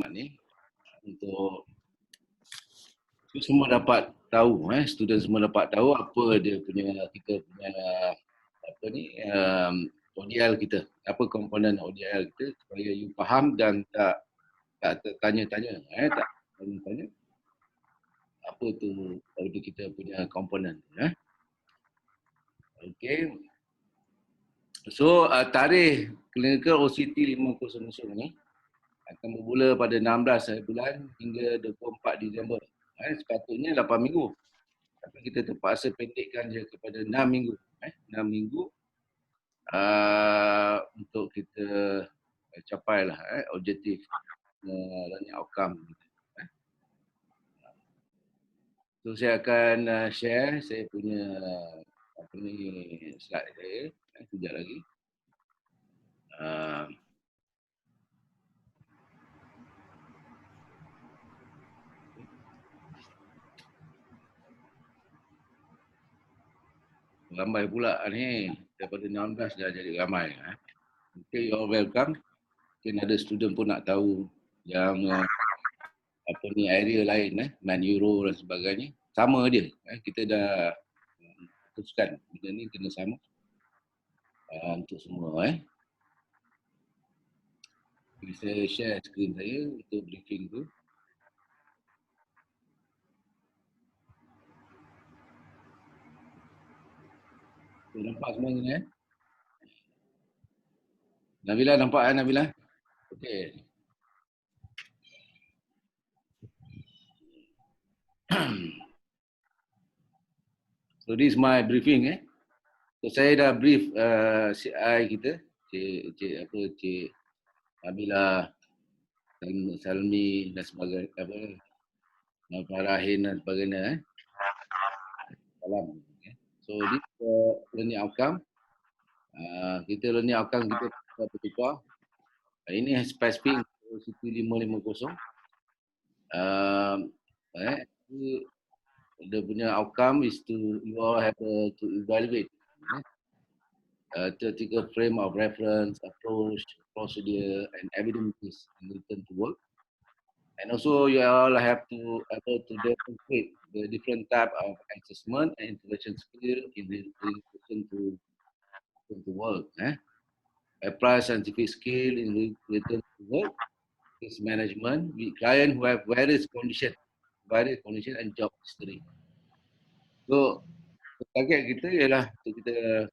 ni untuk semua dapat tahu, student semua dapat tahu apa dia punya, kita punya apa ni, ODL kita, apa komponen ODL kita, supaya you faham dan tak tanya-tanya, tak tanya-tanya apa tu kita punya komponen. Okay. So tarikh clinical OCT550 ni akan bermula pada 16 bulan hingga 24 Disember. Sepatutnya 8 minggu. Tapi kita terpaksa pendekkan je kepada 6 minggu. 6 minggu untuk kita capailah objektif learning outcome. So saya akan share saya punya apa ni slide saya sekejap lagi. Ramai pula ni, daripada 16 dah jadi ramai. Okay, you're welcome. Mungkin ada student pun nak tahu yang apa ni area lain, non-euro dan sebagainya. Sama dia, kita dah putuskan benda ni kena sama untuk semua. Saya share skrin saya untuk briefing tu. Nampak semua ni Nabila nampak Nabila? Okey. So this is my briefing. So saya dah brief CI kita, Cik Nabila, Salmi dan sebagainya, Farahin dan sebagainya. Salam. So this learning outcome. Kita learning outcome kita bertukar. Ini spesifik OCT550. The punya outcome is to you all have to evaluate theoretical frame of reference, approach, procedure, and evidence in return to work. And also you all have to able to demonstrate the different type of assessment and intervention skill in relation to work. Apply scientific skill in return to work, case management with client who have various condition and job history. So target kita ialah kita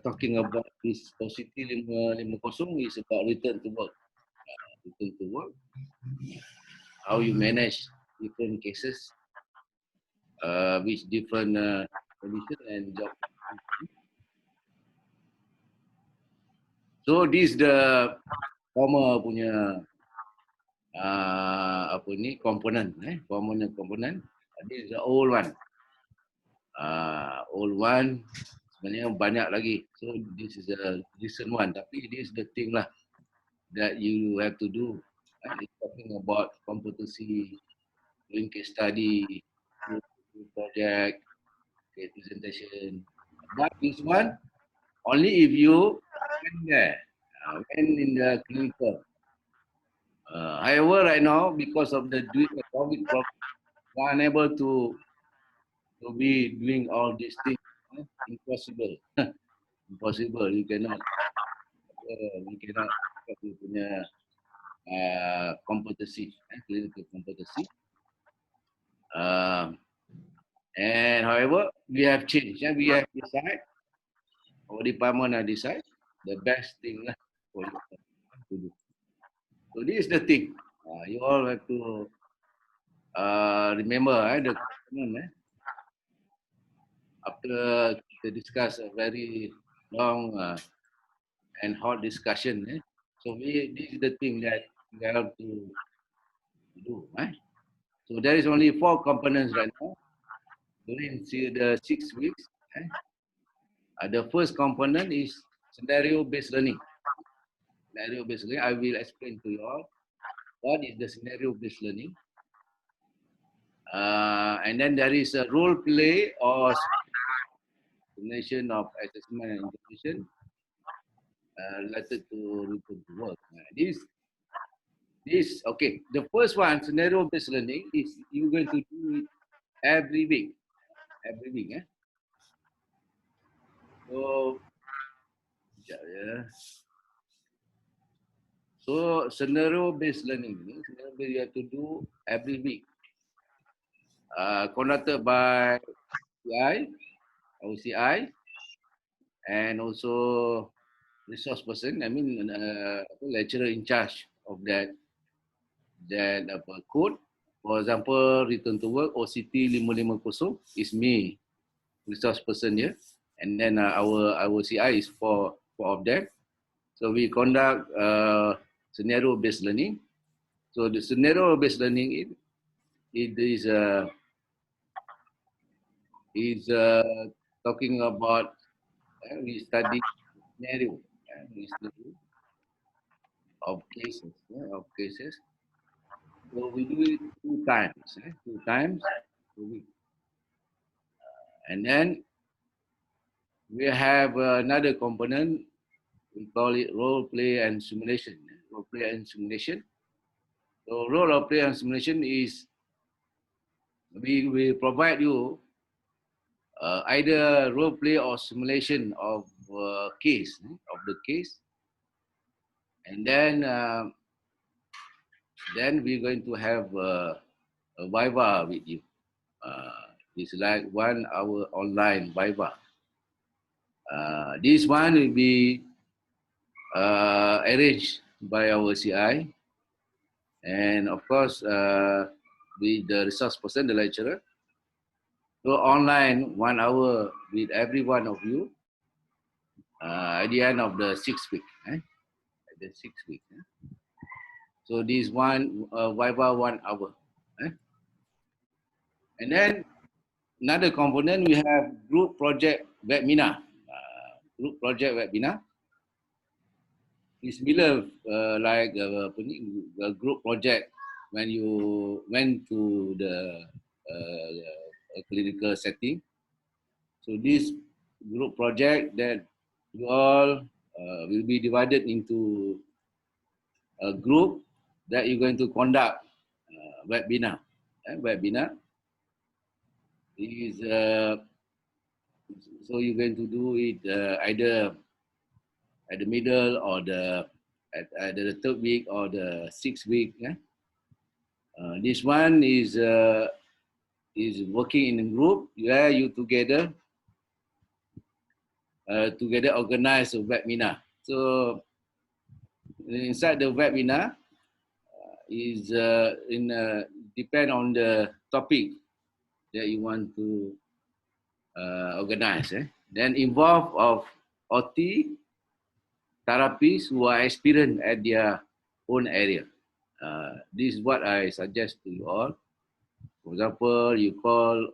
talking about this OCT550 is about return to work. Return to work, how you manage different cases with different condition and job. So this the former punya apa ni komponen, komponen. This is the old one. Old one sebenarnya banyak lagi. So this is the recent one. Tapi this is the thing lah that you have to do. It's talking about competency, doing case study, project, presentation. But this one only if you went there, went in the clinical. However, right now because of the COVID problem, we are unable to be doing all these things. Impossible. Impossible. You cannot. You punya competency, clinical competency. And however, we have changed. We have decided, our department has decided the best thing for you to do. So this is the thing. You all have to remember the component. After kita discuss a very long and hot discussion, so this is the thing that we have to do. So there is only 4 components right now during the 6 weeks. The first component is scenario-based learning. Scenario-based learning, I will explain to you all what is the scenario-based learning. And then there is a role play or explanation of assessment and intervention related to return to work. This This, okay, the first one, scenario-based learning, is you're going to do it every week. Every week, eh? So, sekejap ya. So, scenario-based learning ni, scenario-based you have to do every week. Conducted by CI, OCI, and also resource person, I mean, lecturer in charge of that code. For example, return to work, OCT550 is me, resource person here. And then our CI is four of them. So we conduct scenario-based learning. So the scenario-based learning it is talking about we study scenario, we study of cases. So we do it two times a week. And then we have another component, we call it role play and simulation. Role play and simulation. So role play and simulation is we will provide you either role play or simulation of case of the case, and then we're going to have a viva with you. It's like 1 hour online viva. This one will be arranged by our CI, and of course with the resource person, the lecturer. So online 1 hour with every one of you at the end of the 6th week. At the 6th week. So this one viva 1 hour. And then another component, we have group project webinar. Group project webinar is similar like a group project when you went to the clinical setting. So this group project that you all will be divided into a group that you're going to conduct webinar. Webinar is so you're going to do it either at the middle or at the 3rd week or the 6th week. This one is working in a group where you together organize a webinar. So inside the webinar is depend on the topic that you want to organize. Then involve of OT therapists who are experienced at their own area. This is what I suggest to you all. For example, you call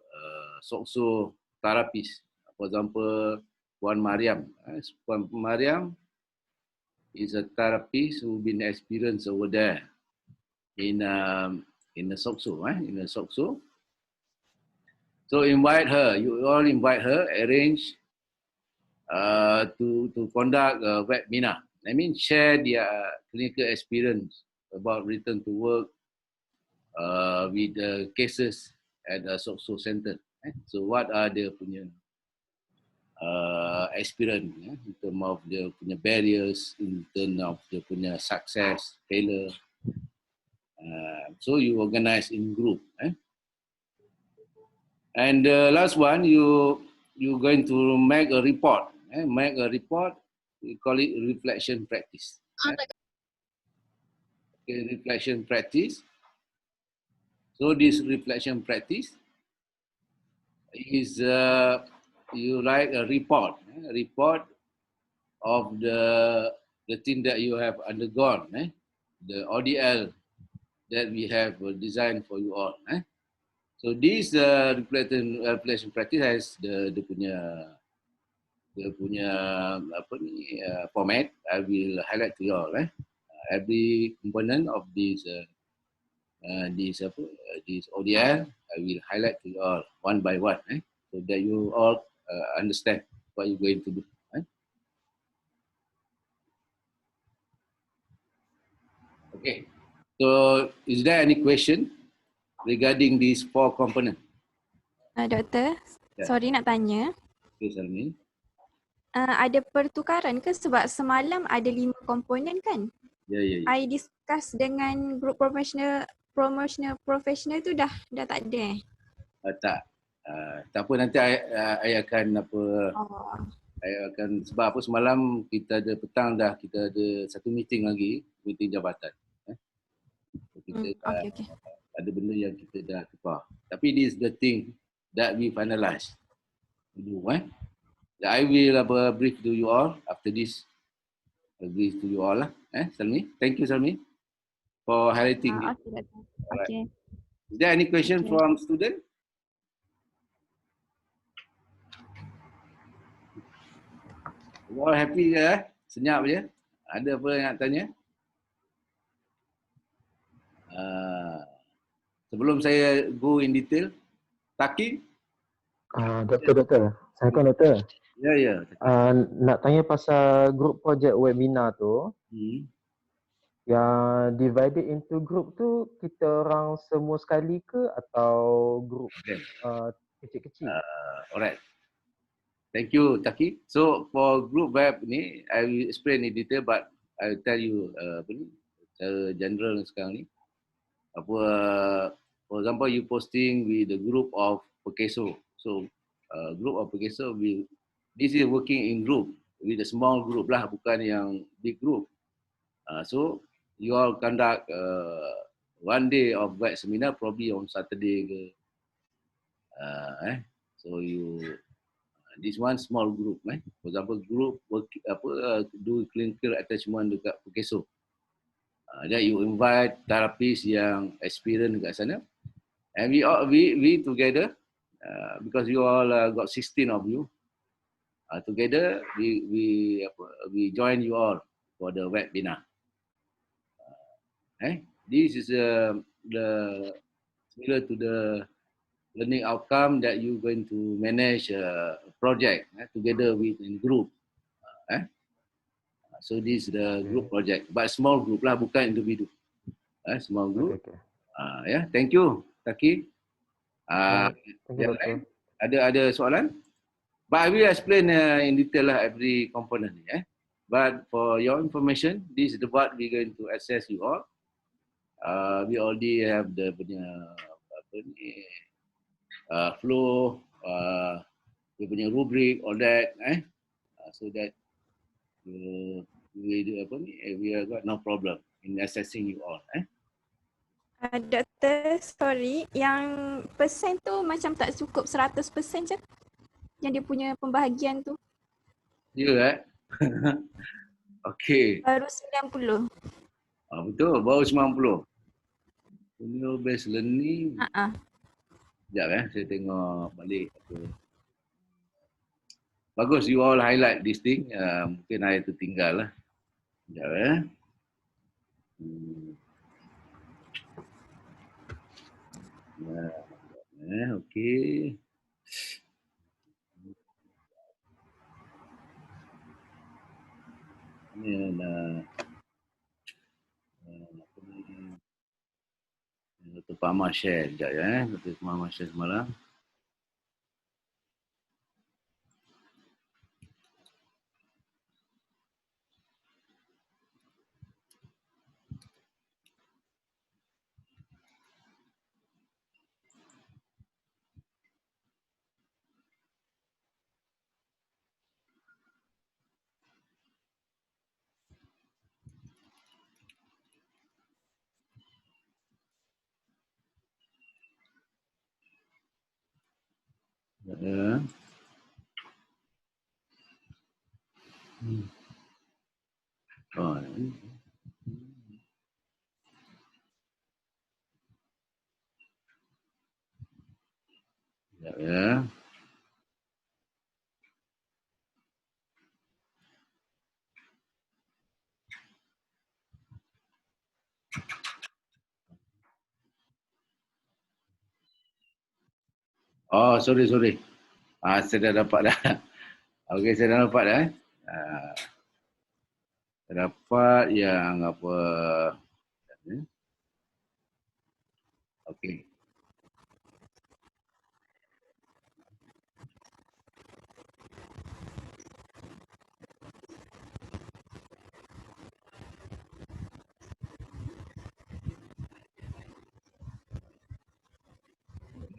SOCSO therapist. For example, Puan Mariam. Puan Mariam is a therapist who's been experienced over there in the SOCSO. In the SOCSO. So invite her. You all invite her. Arrange to conduct a webinar. I mean, share their clinical experience about return to work with the cases at the SOCSO center. So what are their punya experience in terms of their punya barriers, in terms of their punya success, failure. So you organize in group. And the last one, you're going to make a report. Make a report. We call it reflection practice. Okay, reflection practice. So this reflection practice is you write a report of the thing that you have undergone, the ODL that we have designed for you all. So this reflection practice has the punya apa ni format. I will highlight to you all. Every component of this ODL I will highlight to you all one by one, so that you all understand what you're going to do. Okay. So, is there any question regarding these 4 components? Doktor, sorry nak tanya. Okay, Salmi. Ada pertukaran ke sebab semalam ada 5 komponen kan? Ya. I discuss dengan group professional tu dah tak ada Tak. Tak apa, nanti I akan Oh. I akan, sebab apa semalam kita ada petang dah, kita ada satu meeting lagi, meeting jabatan. Kita Okay. ada benda yang kita dah tukar. Tapi this is the thing that we finalize. I will brief to you all after this. I'll brief to you all lah. Salmi. Thank you, Salmi, for highlighting this. Okay. Alright. Okay. Is there any question from student? You all happy je? Senyap je? Ada apa yang nak tanya? Sebelum saya go in detail, Taki? Doktor. Saya kan doktor. Ya. Nak tanya pasal group project webinar tu. Yang divided into group tu, kita orang semua sekali ke atau group kecil-kecil? Alright. Thank you, Taki. So for group web ni, I will explain in detail, but I will tell you secara general sekarang ni. For example, you posting with the group of Pekeso. So group of Pekeso, this is working in group, with a small group lah, bukan yang big group. So you all conduct one day of web seminar, probably on Saturday ke. So this one small group, for example, group do clinical attachment dekat Pekeso. Then you invite terapis yang experience dekat sana, and we together, because you all got 16 of you, together we join you all for the webinar. This is the similar to the learning outcome that you going to manage a project together with in group. So this is the group project, but small group lah, bukan individu. Small group. Okay. Thank you, Taki. Ada soalan? But I will explain in detail lah every component ni. But for your information, this is the what we going to assess you all. We already have the punya flow, we punya rubric, all that, so that we have got no problem in assessing you all. Doktor, sorry, yang persen tu macam tak cukup 100% je yang dia punya pembahagian tu. Ya, Okay. Baru 90. Betul, baru 90. Punya based learning. Sekejap saya tengok balik. Bagus, you all highlight this thing. Mungkin saya tertinggal lah. Sekejap Okay. Ini ada Dr. Pama share sekejap Dr. Pama share semalam. Oh, sorry. Saya dah dapat dah. Okey, saya dah dapat dah. Saya dapat yang apa.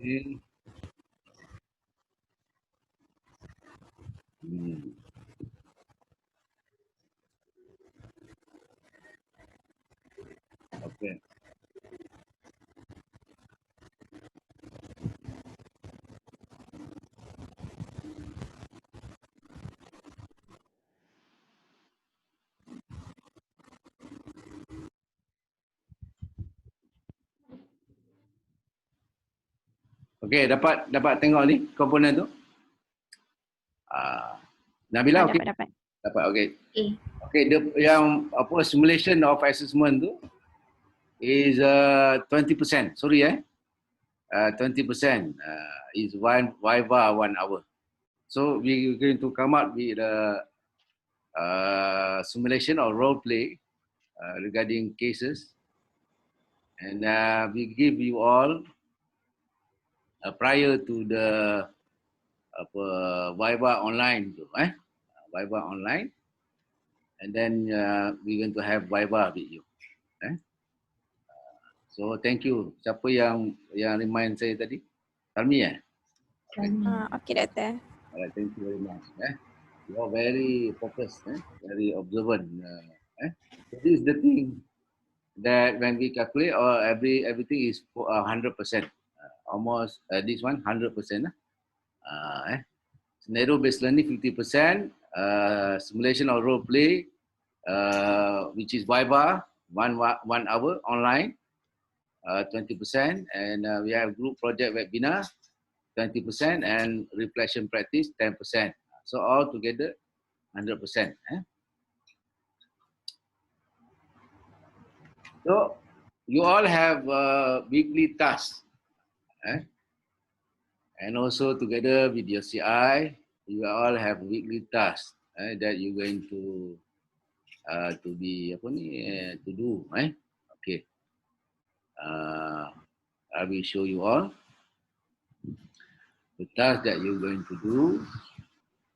Okay. Hmm. Okay. Okay, dapat tengok ni komponen tu. Nabila, okay? Dapat. Dapat, okay. Okay. Okay, yang apa simulation of assessment tu is 20%. Sorry 20% is one Viva 1 hour. So we're going to come up with a simulation or role play regarding cases, and we give you all prior to the Viva online tu, Viva online, and then we're going to have Viva with you. So thank you. Siapa yang remind saya tadi? Salmi Okay, Doktor. Alright, thank you very much. You are very focused, very observant. So this is the thing that when we calculate, everything is 100%. Almost this one 100%. Scenario based learning 50%. Simulation or role play, which is Viva 1 hour online, 20%, and we have group project webinar 20%, and reflection practice 10%. So all together 100%. So you all have weekly tasks, and also together with your CI, you all have weekly tasks that you're going to be to do. Okay. I will show you all the task that you're going to do.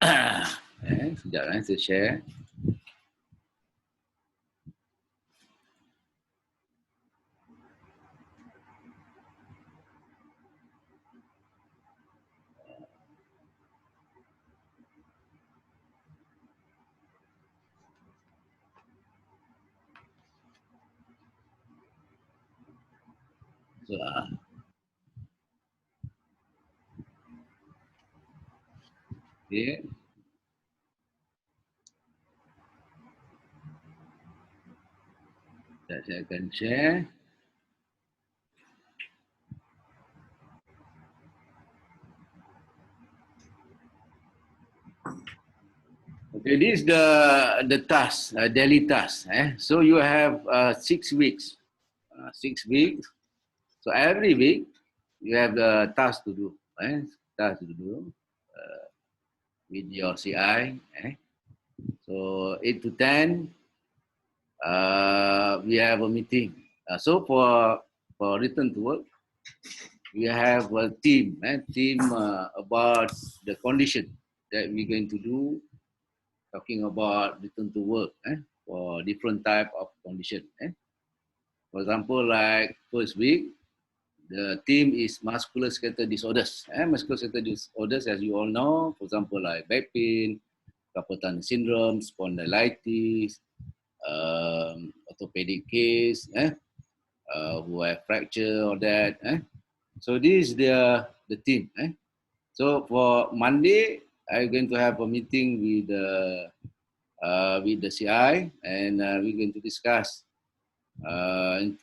Sekejap saya share. So, okay. Saya akan share. Okay, this is the task, daily task. So you have 6 weeks. 6 weeks. So every week you have the task to do. Task to do with your CI. So 8 to 10, we have a meeting. So for return to work, we have a team. Team about the condition that we're going to do. Talking about return to work for different type of condition. For example, like first week, the theme is musculoskeletal disorders. Musculoskeletal disorders, as you all know, for example, like back pain, carpal tunnel syndrome, spondylitis, orthopedic case, who have fracture or that. So this is the theme. So for Monday, I'm going to have a meeting with the CI, and we're going to discuss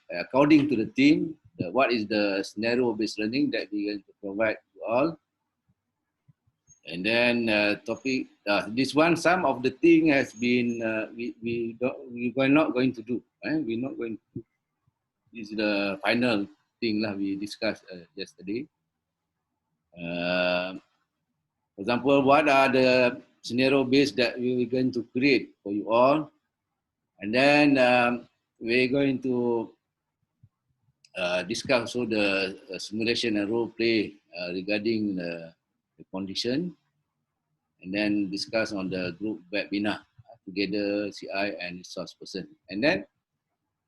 according to the theme, what is the scenario-based learning that we're going to provide to all. And then topic, this one, some of the thing has been, we're not going to do. We're not going to do. This is the final thing we discussed yesterday. For example, what are the scenario based that we're going to create for you all, and then we're going to discuss also the simulation and role play regarding the condition, and then discuss on the group webinar together CI and resource person, and then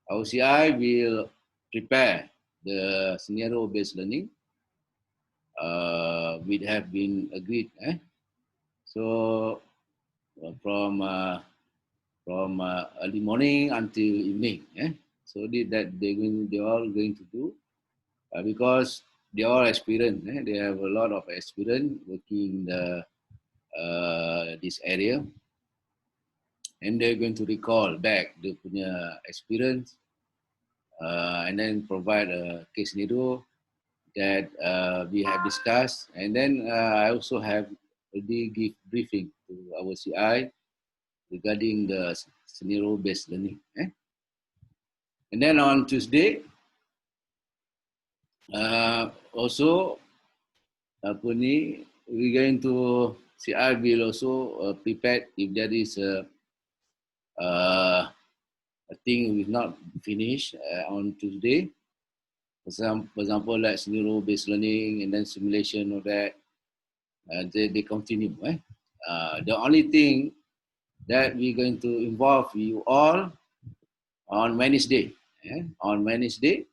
our CI will prepare the scenario based learning, we have been agreed. So from early morning until evening. So that they're all going to do because they are experienced. They have a lot of experience working in this area, and they're going to recall back the punya experience and then provide a case scenario that we have discussed, and then I also have already give briefing to our CI regarding the scenario-based learning. And then on Tuesday, also we're going to CI will also prepare if there is a thing we not finished on Tuesday. For example, like scenario-based learning and then simulation of that, they continue. The only thing that we're going to involve you all on Wednesday. On Wednesday,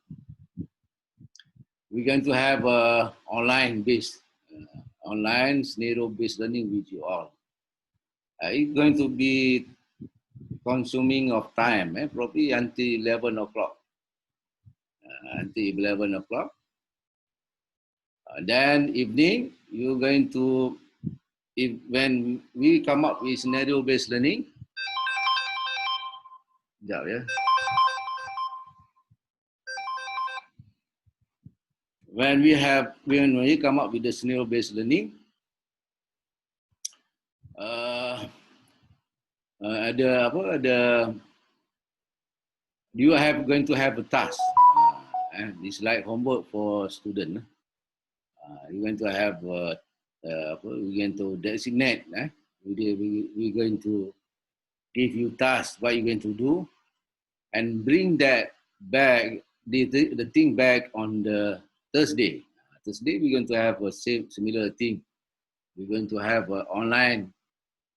we're going to have online scenario-based learning with you all. It's going to be consuming of time, probably until 11 o'clock. Until 11 o'clock. Then evening, you're going to, when we come up with scenario-based learning, when we come up with the scenario-based learning, you are going to have a task. It's like homework for student. You're going to have we're going to designate. We're going to give you tasks what you're going to do, and bring that back the thing back on the Thursday. Thursday we're going to have a similar thing. We're going to have online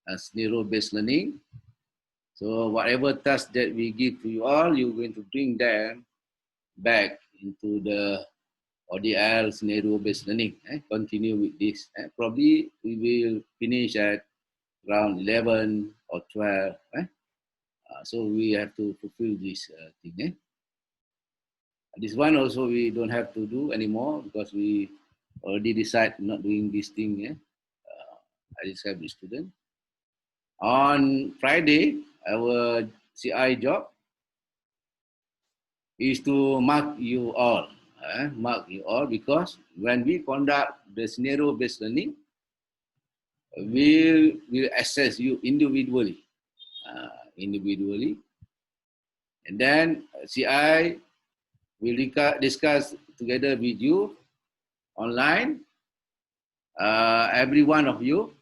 scenario-based learning. So whatever task that we give to you all, you're going to bring them back into the ODL scenario-based learning. Continue with this. Probably we will finish at around 11 or 12. So we have to fulfill this thing. This one also we don't have to do anymore because we already decide not doing this thing. I describe the student. On Friday, our CI job is to mark you all. Mark you all because when we conduct the scenario-based learning, we will assess you individually. And then CI will discuss together with you online, every one of you,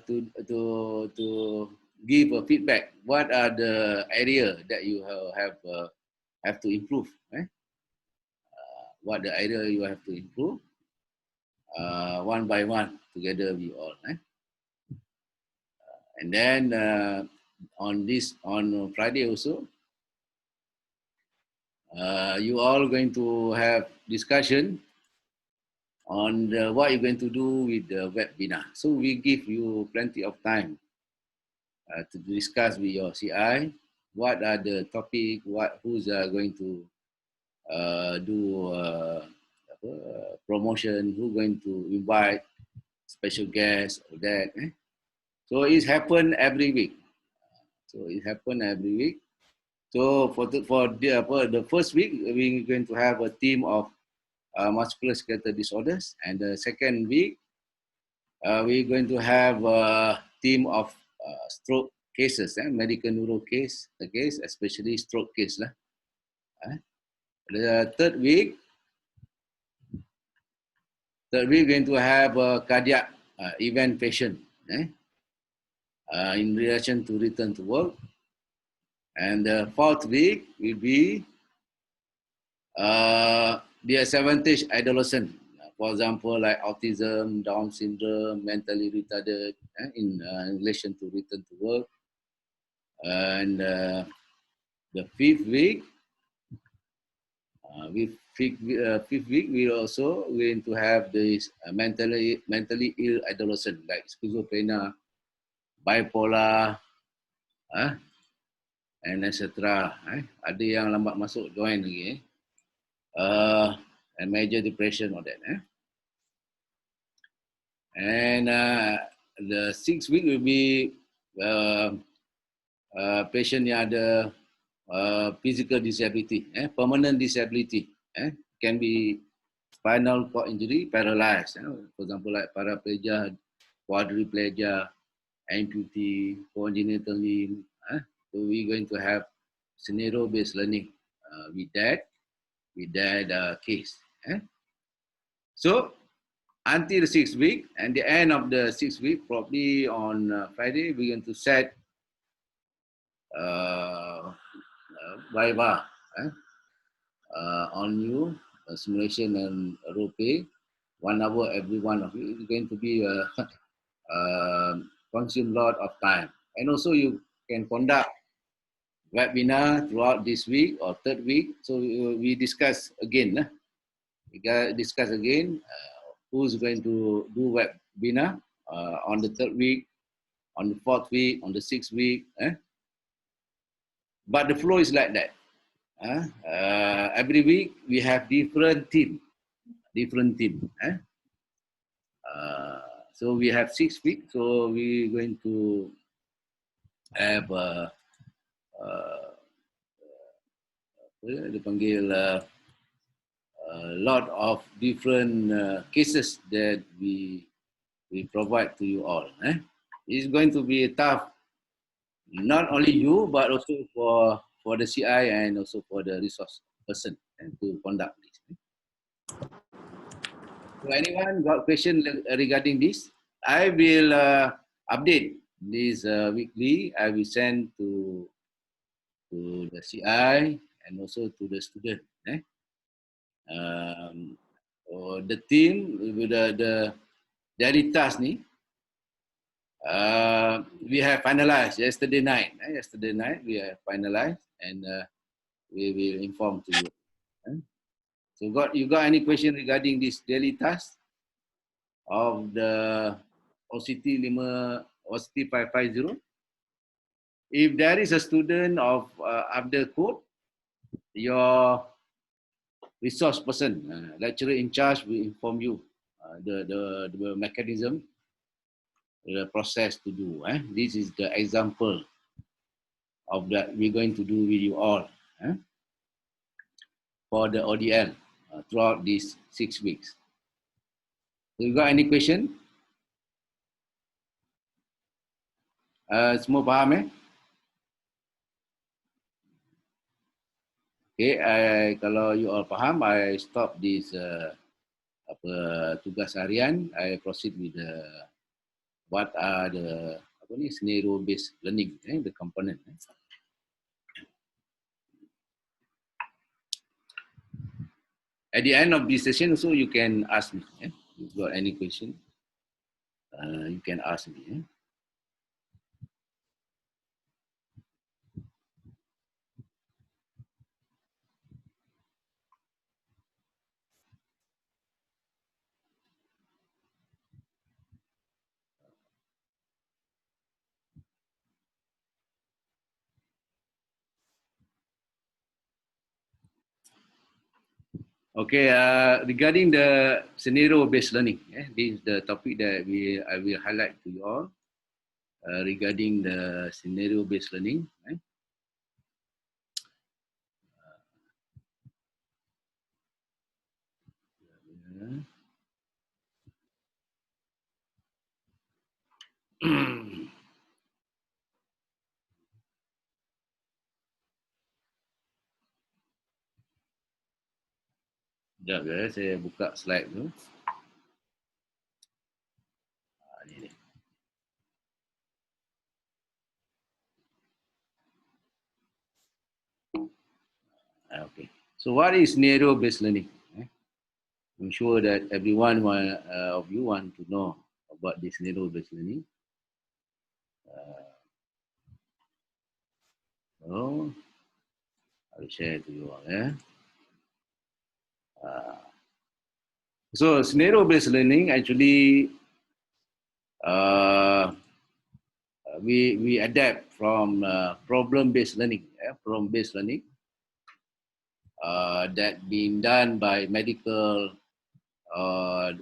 to give a feedback. What are the areas that you have to improve? What the area you have to improve? One by one, together with all. And then on Friday also, you all going to have discussion on what you're going to do with the webinar. So we give you plenty of time to discuss with your CI what are the topic, who's going to do promotion, who's going to invite special guests or that. So it happens every week. So for the first week, we're going to have a team of musculoskeletal disorders, and the second week, we're going to have a team of stroke cases, medical neuro case, especially stroke case. The third week, we're going to have a cardiac event patient in relation to return to work. And the fourth week will be the disadvantaged adolescent. For example, like autism, Down syndrome, mentally retarded, in relation to return to work. And the fifth week, With fifth week, we also going to have this mentally ill adolescent like schizophrenia, bipolar, and etc. Ada yang lambat masuk join lagi. And major depression or that. And the 6th week will be patient yang ada physical disability, permanent disability. Can be spinal cord injury, paralyzed. For example, like paraplegia, quadriplegia, amputee, congenital limb. So we're going to have scenario-based learning with that case. So until the 6th week, and the end of the 6th week, probably on Friday, we're going to set Viva on you, simulation and role play, 1 hour every one of you. It's going to be consume a lot of time. And also you can conduct webinar throughout this week or 3rd week. So we discuss again. Who's going to do webinar on the 3rd week, on the 4th week, on the 6th week. But the flow is like that. Every week we have different team. So we have 6 weeks. So we're going to have a lot of different cases that we provide to you all. It's going to be tough, not only you, but also for the CI and also for the resource person to conduct this. So anyone got question regarding this? I will update this weekly. I will send to the CI and also to the student. The team with the daily task ni, we have finalized yesterday night. Yesterday night we have finalized and we will inform to you. So you got any question regarding this daily task of the OCT550? If there is a student of Abdul Code, your resource person, lecturer in charge will inform you the mechanism, the process to do. This is the example of that we're going to do with you all for the ODL throughout these 6 weeks. So you got any question? Semua faham Okay, kalau you all faham, I stop this tugas harian. I proceed with what are the scenario based learning, the component. At the end of this session, also you can ask me. If you got any question, you can ask me. Okay, regarding the scenario-based learning, this is the topic that I will highlight to you all regarding the scenario-based learning. Sekejap ya, saya buka slide tu. Ni. Okay. So what is scenario-based learning? I'm sure that everyone of you want to know about this scenario-based learning. So I'll share to you all. So scenario-based learning actually we adapt from problem-based learning, problem-based learning that being done by medical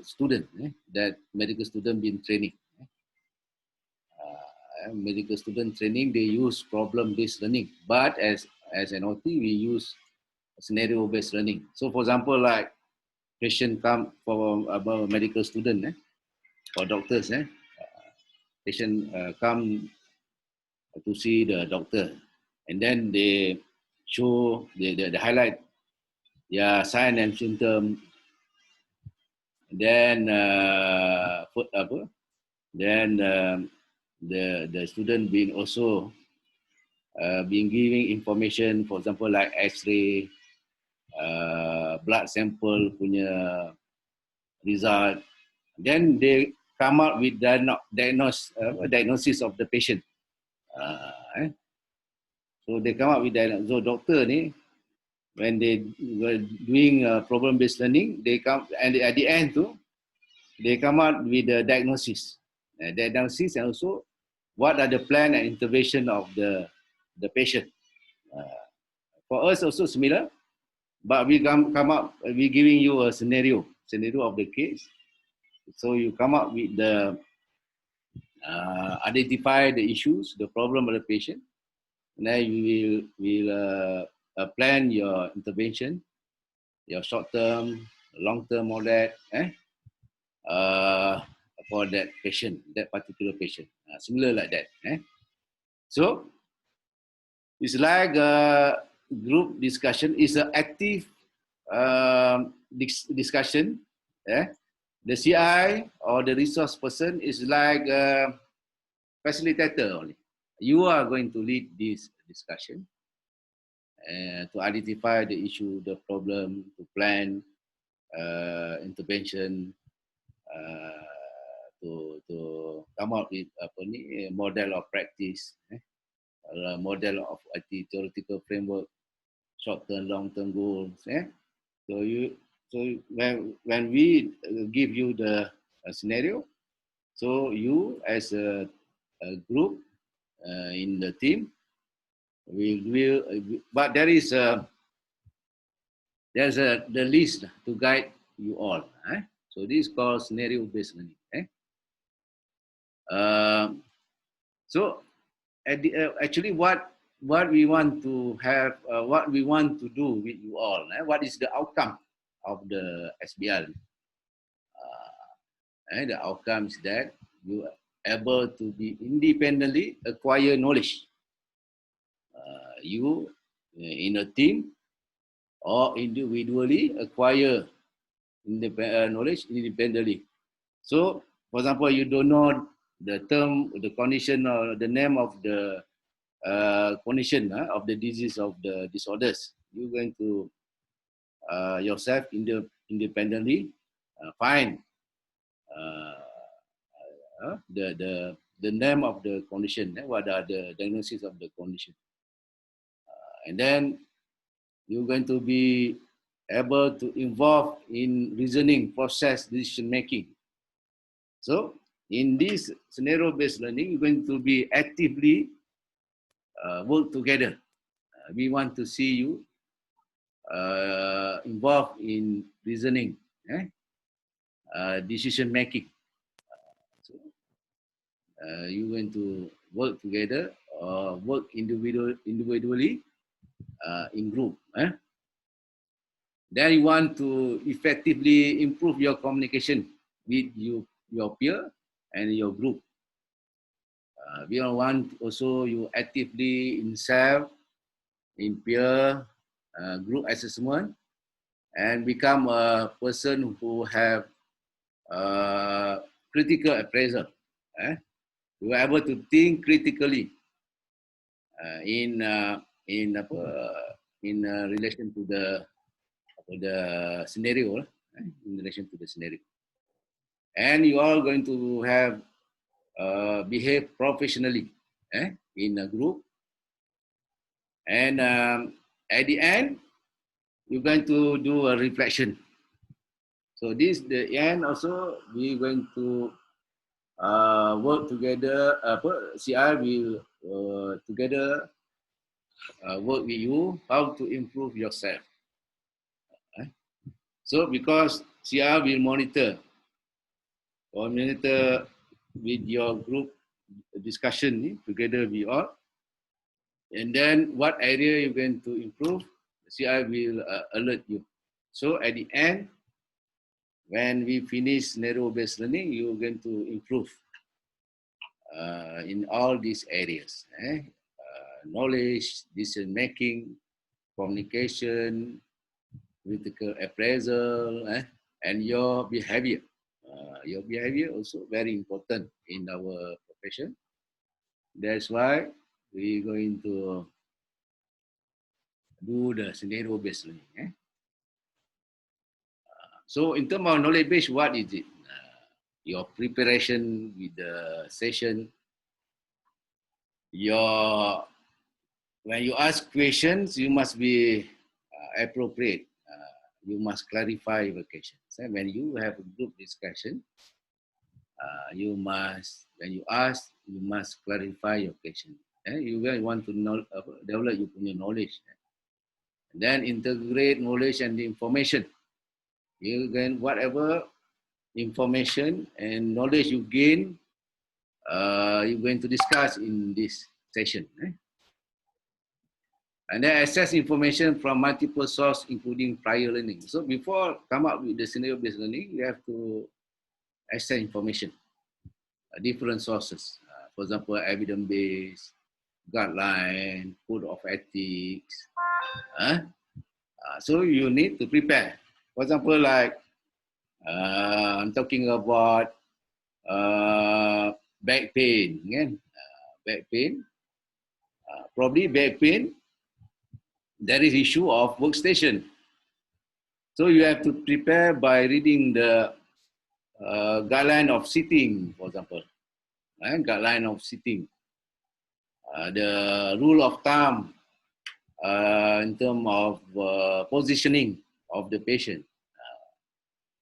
student, that medical student been training. Medical student training, they use problem-based learning, but as an OT, we use scenario-based learning. So, for example, like patient come for about medical student, or doctors, patient come to see the doctor, and then they show they highlight their sign and symptom. Then then the student being also being giving information, for example like X-ray, blood sample punya result. Then they come up with diagnosis of the patient. So they come up with diagnosis. So doctor ni, when they were doing problem-based learning, they come and at the end tu, they come out with the diagnosis. Diagnosis and also what are the plan and intervention of the patient. For us also similar, but we come up, we giving you a scenario of the case. So you come up with the identify the issues, the problem of the patient, and then you will plan your intervention, your short term, long term, all that, for that patient, that particular patient. Similar like that. So it's like a group discussion. It's an active discussion. The CI or the resource person is like a facilitator only. You are going to lead this discussion to identify the issue, the problem, to plan intervention, to come up with a model of practice, model of theoretical framework, short-term, long-term goals. So when we give you the scenario, so you as a group in the team will, but there's the list to guide you all. So this is called scenario-based learning. So actually, what we want to have, what we want to do with you all, what is the outcome of the SBL? The outcome is that you are able to be independently acquire knowledge. You in a team or individually acquire knowledge independently. So, for example, you don't know the term, the condition, or the name of the condition of the disease of the disorders. You're going to yourself independently find the name of the condition, what are the diagnosis of the condition, and then you're going to be able to involve in reasoning, process, decision making. So in this scenario-based learning, you're going to be actively work together. We want to see you involved in reasoning, decision making. So you're going to work together or work individually in group. Then you want to effectively improve your communication with your peer and your group. We want also you actively in self, in peer, group assessment, and become a person who have critical appraisal. You are able to think critically in relation to the scenario, in relation to the scenario, and you are going to have behave professionally in a group, and at the end you're going to do a reflection. So this the end also we going to work together. CI will together work with you how to improve yourself. So because CR will monitor with your group discussion together with all, and then what area you're going to improve, CR will alert you. So at the end, when we finish narrow-based learning, you're going to improve in all these areas. Knowledge, decision making, communication, critical appraisal, and your behavior. Your behavior also very important in our profession. That's why we're going to do the scenario-based learning. So in terms of knowledge base, what is it? Your preparation with the session, when you ask questions, you must be appropriate. You must clarify your questions. When you have a group discussion, you must, when you ask, you must clarify your question. You will want to know, develop your knowledge. And then integrate knowledge and information. You gain whatever information and knowledge you gain, you're going to discuss in this session. And then access information from multiple sources, including prior learning. So before come up with the scenario-based learning, you have to access information, different sources. For example, evidence-based, guideline, code of ethics. So you need to prepare. For example, like I'm talking about back pain. Back pain. Probably back pain, there is issue of workstation. So you have to prepare by reading the guideline of sitting, for example. Guideline of sitting. The rule of thumb in terms of positioning of the patient.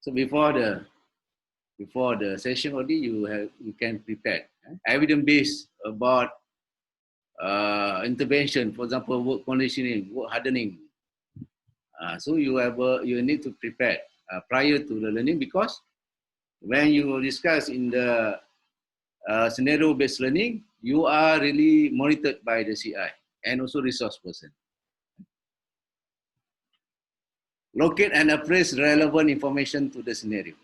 So before the session already, you can prepare. Evidence based about intervention, for example, work conditioning, work hardening. So you need to prepare prior to the learning, because when you discuss in the scenario-based learning, you are really monitored by the CI and also resource person. Locate and appraise relevant information to the scenario.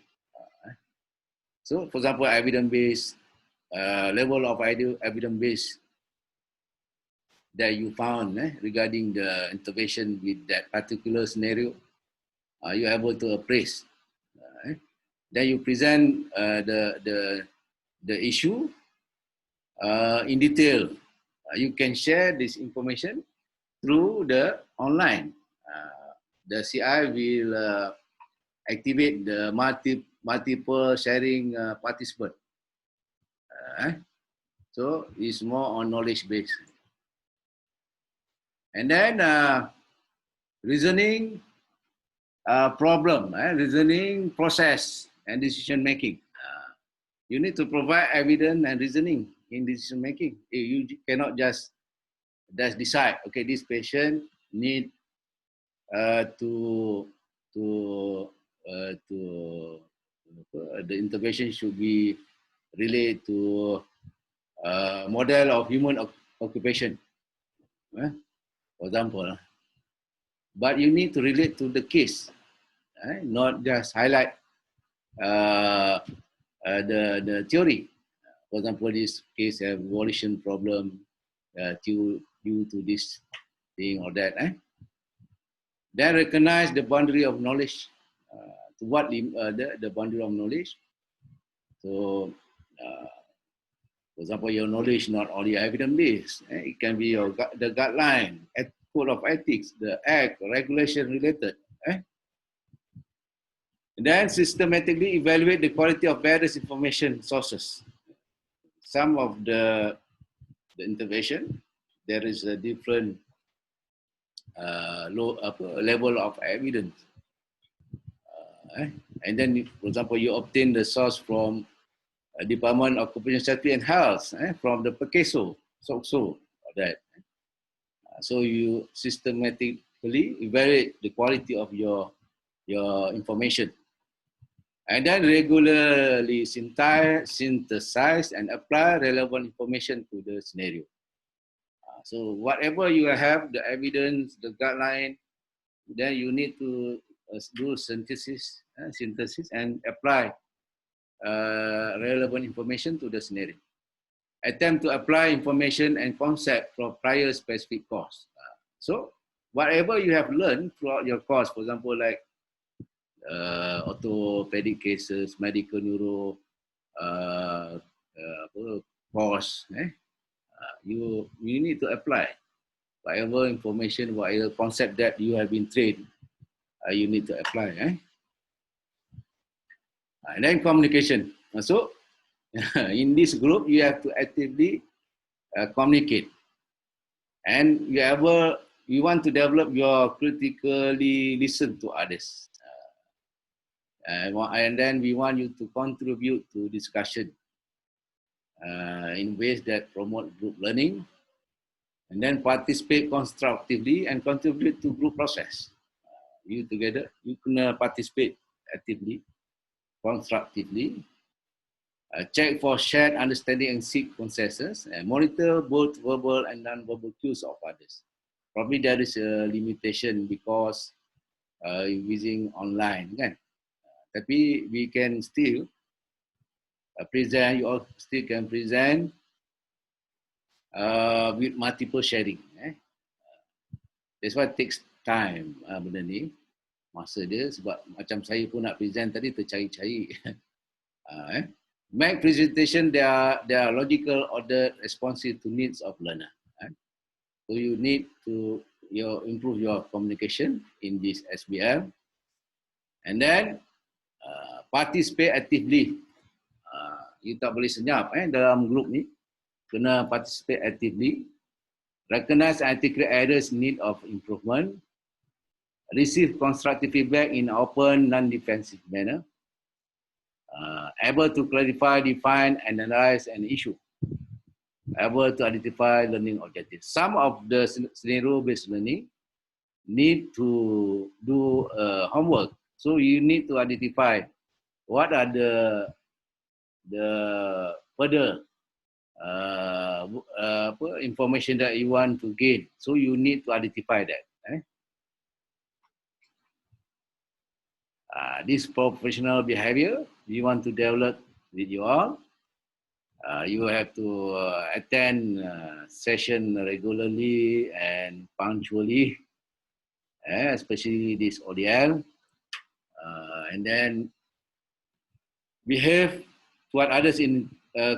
So, for example, evidence-based, level of evidence-based that you found regarding the intervention with that particular scenario, you're able to appraise. Then you present the issue in detail. You can share this information through the online. The CI will activate the multiple sharing participant. So it's more on knowledge base. And then reasoning problem, reasoning process and decision making. You need to provide evidence and reasoning in decision making. You cannot just decide, okay, this patient need the intervention should be related to model of human occupation, for example. But you need to relate to the case, not just highlight the theory. For example, this case have volition problem due to this thing or that. Then recognize the boundary of knowledge. To what the boundary of knowledge? So, for example, your knowledge not only evidence-based. It can be the guideline, code of ethics, the act, regulation related. And then systematically evaluate the quality of various information sources. Some of the intervention, there is a different level of evidence. And then, for example, you obtain the source from Department of Occupational Safety and Health, from the PECESO, SOCSO, that. So you systematically evaluate the quality of your information, and then regularly synthesize and apply relevant information to the scenario. So whatever you have, the evidence, the guideline, then you need to do synthesis and apply relevant information to the scenario. Attempt to apply information and concept from prior specific course. So whatever you have learned throughout your course, for example, like orthopedic cases, medical neuro, course, you need to apply whatever information, whatever concept that you have been trained, you need to apply. And then communication. So in this group, you have to actively communicate, and you want to develop your critically listen to others, and then we want you to contribute to discussion in ways that promote group learning, and then participate constructively and contribute to group process. You together, you can participate actively, constructively, check for shared understanding and seek consensus, and monitor both verbal and non-verbal cues of others. Probably there is a limitation because using online, kan? Tapi we can still present, you all still can present with multiple sharing. That's why it takes time benda ni, masa dia, sebab macam saya pun nak present tadi tercari-cari. Make presentation they are logical, ordered, responsive to needs of learner. So you need to improve your communication in this SBM, and then participate actively. You tak boleh senyap dalam group ni, kena participate actively. Recognize and articulate areas need of improvement. Receive constructive feedback in open, non-defensive manner. Able to clarify, define, and analyze an issue. Able to identify learning objectives. Some of the scenario-based learning need to do homework. So you need to identify what are the further information that you want to gain. So you need to identify that. This professional behavior we want to develop with you all. You have to attend session regularly and punctually, especially this ODL, and then behave toward others in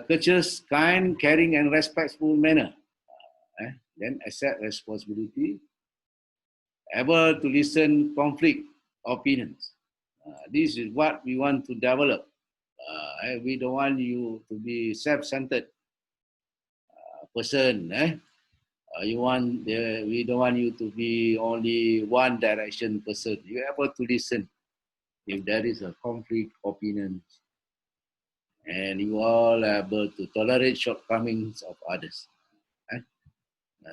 courteous, kind, caring, and respectful manner. Then accept responsibility. Able to listen conflict opinions. This is what we want to develop. We don't want you to be self-centered person. We don't want you to be only one direction person. You're able to listen if there is a conflict opinions, and you all are able to tolerate shortcomings of others.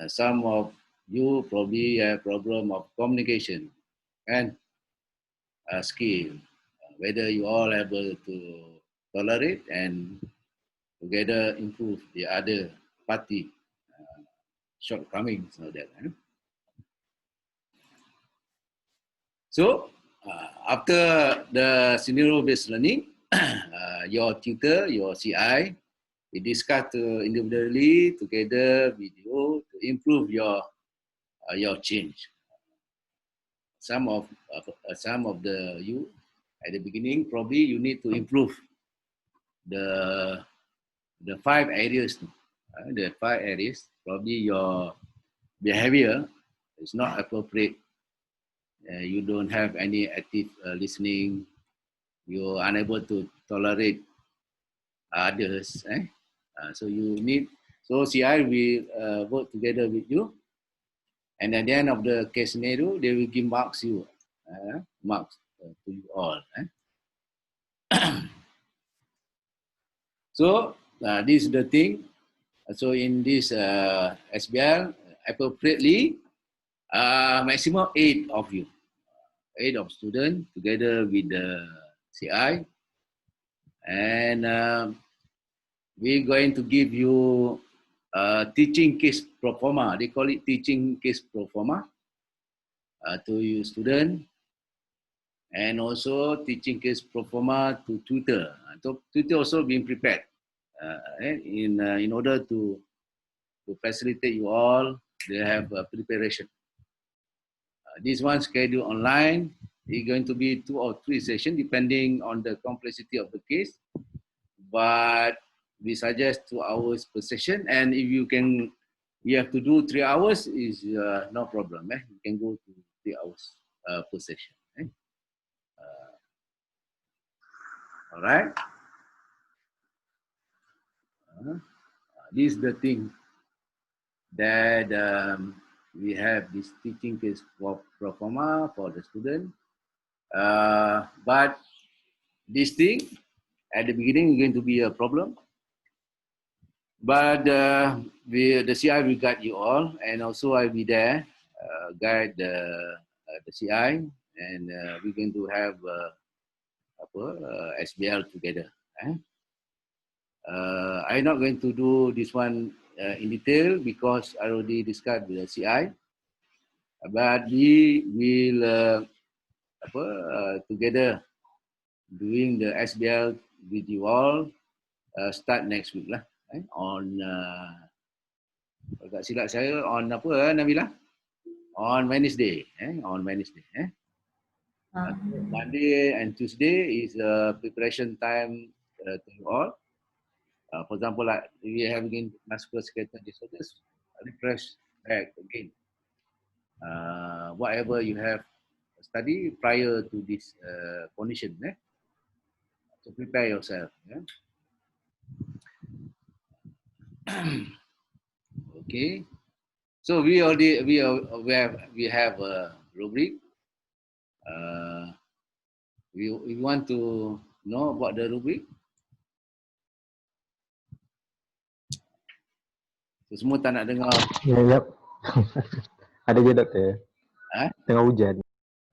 Some of you probably have problem of communication and skill, whether you all are able to tolerate and together improve the other party shortcomings of that. So after the scenario-based learning, your tutor, your CI, we discuss individually together with you to improve your change. Some of you at the beginning probably you need to improve the 5 areas. The 5 areas probably your behavior is not appropriate. You don't have any active listening. You're unable to tolerate others. So you need. So CI will work together with you, and at the end of the case scenario, they will give marks you. Marks to you all. So this is the thing. So in this SBL, appropriately, maximum 8 of you, 8 of students together with the CI, and we're going to give you teaching case pro forma. They call it teaching case pro forma to you student, and also teaching case pro forma to tutor. So tutor also being prepared in order to facilitate you all. They have preparation. This one scheduled online. It's going to be 2 or 3 sessions depending on the complexity of the case. But we suggest 2 hours per session, and if you have to do 3 hours, is no problem. You can go to 3 hours per session. All right. This is the thing that we have this teaching case for pro forma for the student. But this thing at the beginning is going to be a problem. But the CI will guide you all, and also I'll be there, guide the CI, and we're going to have SBL together. I'm not going to do this one in detail because I already discussed with the CI. But we will together doing the SBL with you all start next week lah. On agak silap saya on apa Nabila? On Wednesday. On Wednesday. Monday and Tuesday is preparation time to you all. For example, like we have again musculoskeletal disorders, refresh back again. Whatever you have studied prior to this condition, so prepare yourself. Okay. So we have a rubric. We want to know about the rubric. So, semua tak nak dengar. Ya. Ada je doktor. Tengah hujan.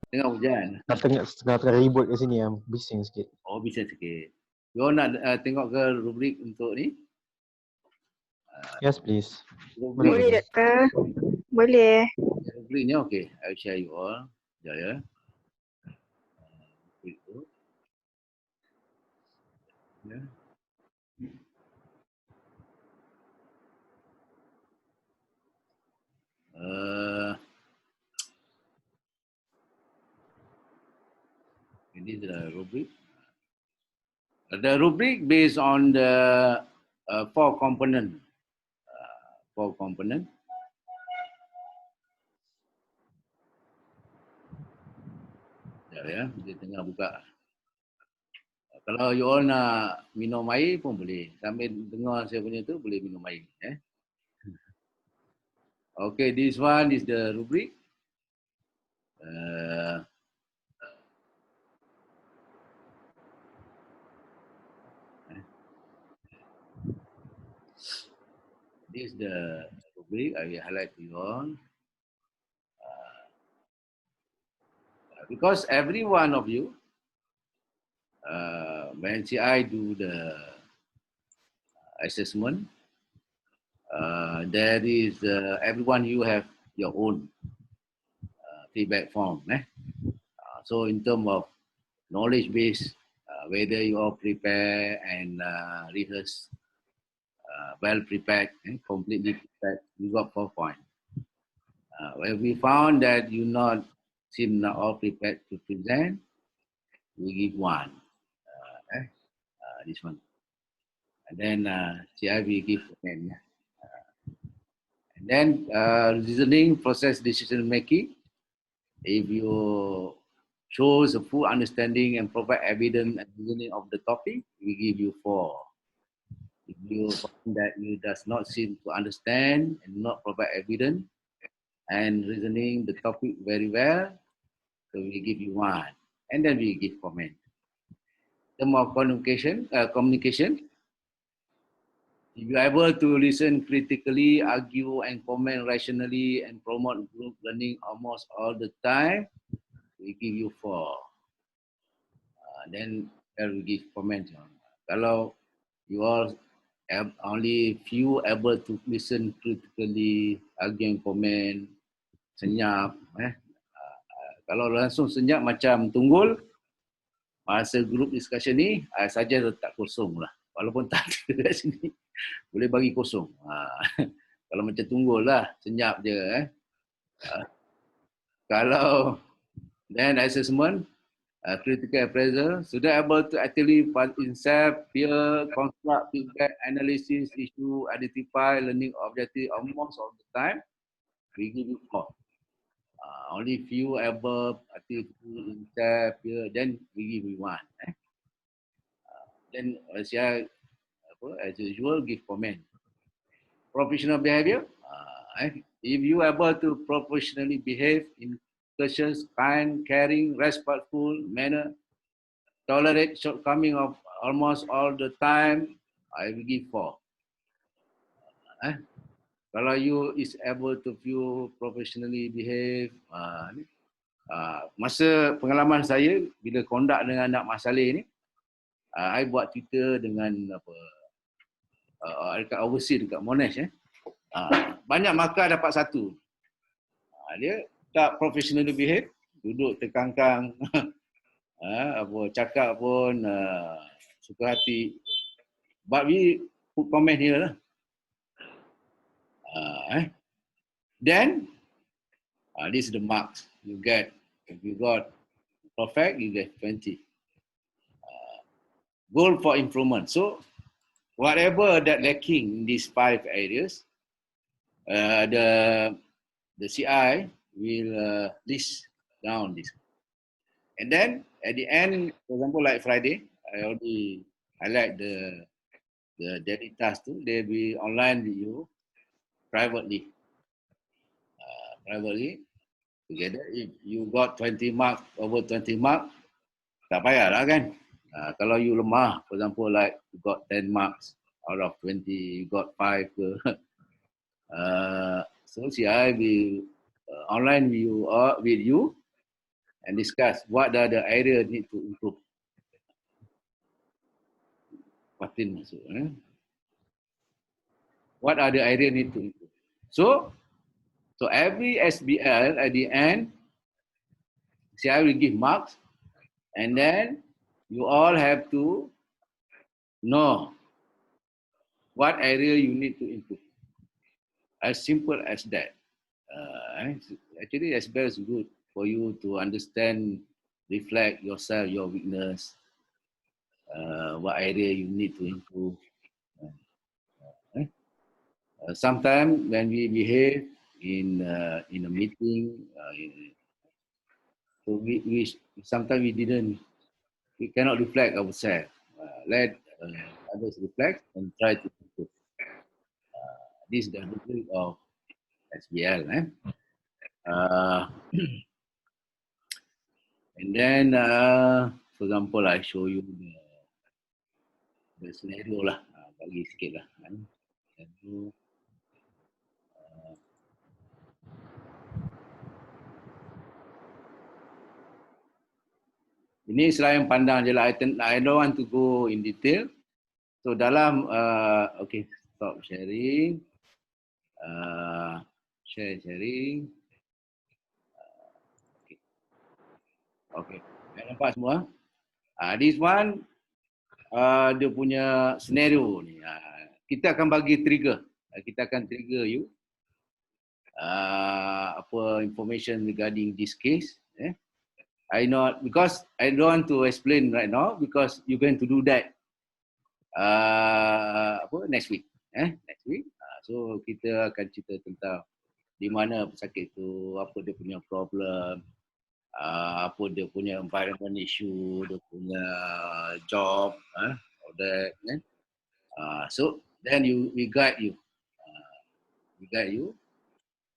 Tengah hujan. Tengah ribut kat sini yang bising sikit. Oh, bising sikit. You nak tengok ke rubrik untuk ni? Yes, please. Boleh doktor. Boleh. Rubriknya okey. I'll share you all. Sekejap ya. Ya. Ini adalah rubric. The rubric based on the 4 component. 4 component. Ya, dia tengah buka. Kalau you all nak minum air pun boleh. Sambil dengar saya punya tu boleh minum air. Okay, this one is the rubric. This is the rubric I will highlight to you all. Because every one of you, when I do the assessment, there is everyone you have your own feedback form. So in terms of knowledge base, whether you all prepare and rehearse, well prepared and completely prepared, you got 4 points. When we found that you seem not all prepared to present, we give 1. This one. And then CIV give 10. And then reasoning, process decision making. If you shows a full understanding and provide evidence and reasoning of the topic, we give you 4. If you find that you does not seem to understand and not provide evidence and reasoning the topic very well, so we give you 1. and then we give comment. Term of communication, if you are able to listen critically, argue and comment rationally and promote group learning almost all the time, we give you 4. Then we give comment. Kalau you all have only few able to listen critically, argue and comment, senyap. Kalau langsung senyap macam tunggul, masa group discussion ni, saja letak kosong lah. Walaupun tak ada kat sini, boleh bagi kosong. Kalau macam tunggul lah, senyap je. Kalau then assessment, critical appraisal, sudah able to actively insight, peer, construct, feedback, analysis, issue, identify, learning objective almost all the time, we give you 4. Only few able actively insight, peer, then we give you 1. Then as usual, give comment. Professional behavior, if you able to professionally behave in courteous, kind, caring, respectful manner, tolerate shortcoming of almost all the time, I will give 4. Kalau you is able to view professionally behave, masa pengalaman saya bila conduct dengan anak Mas Saleh ni, I buat Twitter dengan dekat overseas dekat Monash. Banyak markah dapat 1. Dia tak professionally behave, duduk terkangkang, cakap pun suka hati. But we put comment here lah. Then this is the marks you get. If you got perfect, you get 20. Goal for improvement. So whatever that lacking in these 5 areas, the CI will list down this. And then at the end, for example, like Friday, I already highlight the daily task too. They will online with you privately. Privately together. If you got 20 marks, over 20 marks, tak payahlah kan. Kalau you lemah, for example, like you got 10 marks out of 20, you got 5 ke. So CI will online with you and discuss what are the area need to improve. Fatin masuk. What are the area need to improve? So every SBL at the end, CI will give marks, and then you all have to know what area you need to improve. As simple as that. Actually, SBL is good for you to understand, reflect yourself, your weakness, what area you need to improve. Sometimes when we behave in a meeting, so we sometimes we cannot reflect ourselves. Let others reflect and try to improve. This is the degree of SBL. And then, for example, I show you the scenario lah. Bagi sikit lah. Ini selain pandang je lah. I don't want to go in detail. So dalam, okay, stop sharing. Sharing. Okay. Nampak semua? This one, dia punya scenario ni. Kita akan bagi trigger. Kita akan trigger you. Apa information regarding this case. Because I don't want to explain right now because you're going to do that next week. Next week. So kita akan cerita tentang di mana pesakit tu, apa dia punya problem, apa dia punya environment issue, dia punya job, all that. So then we guide you.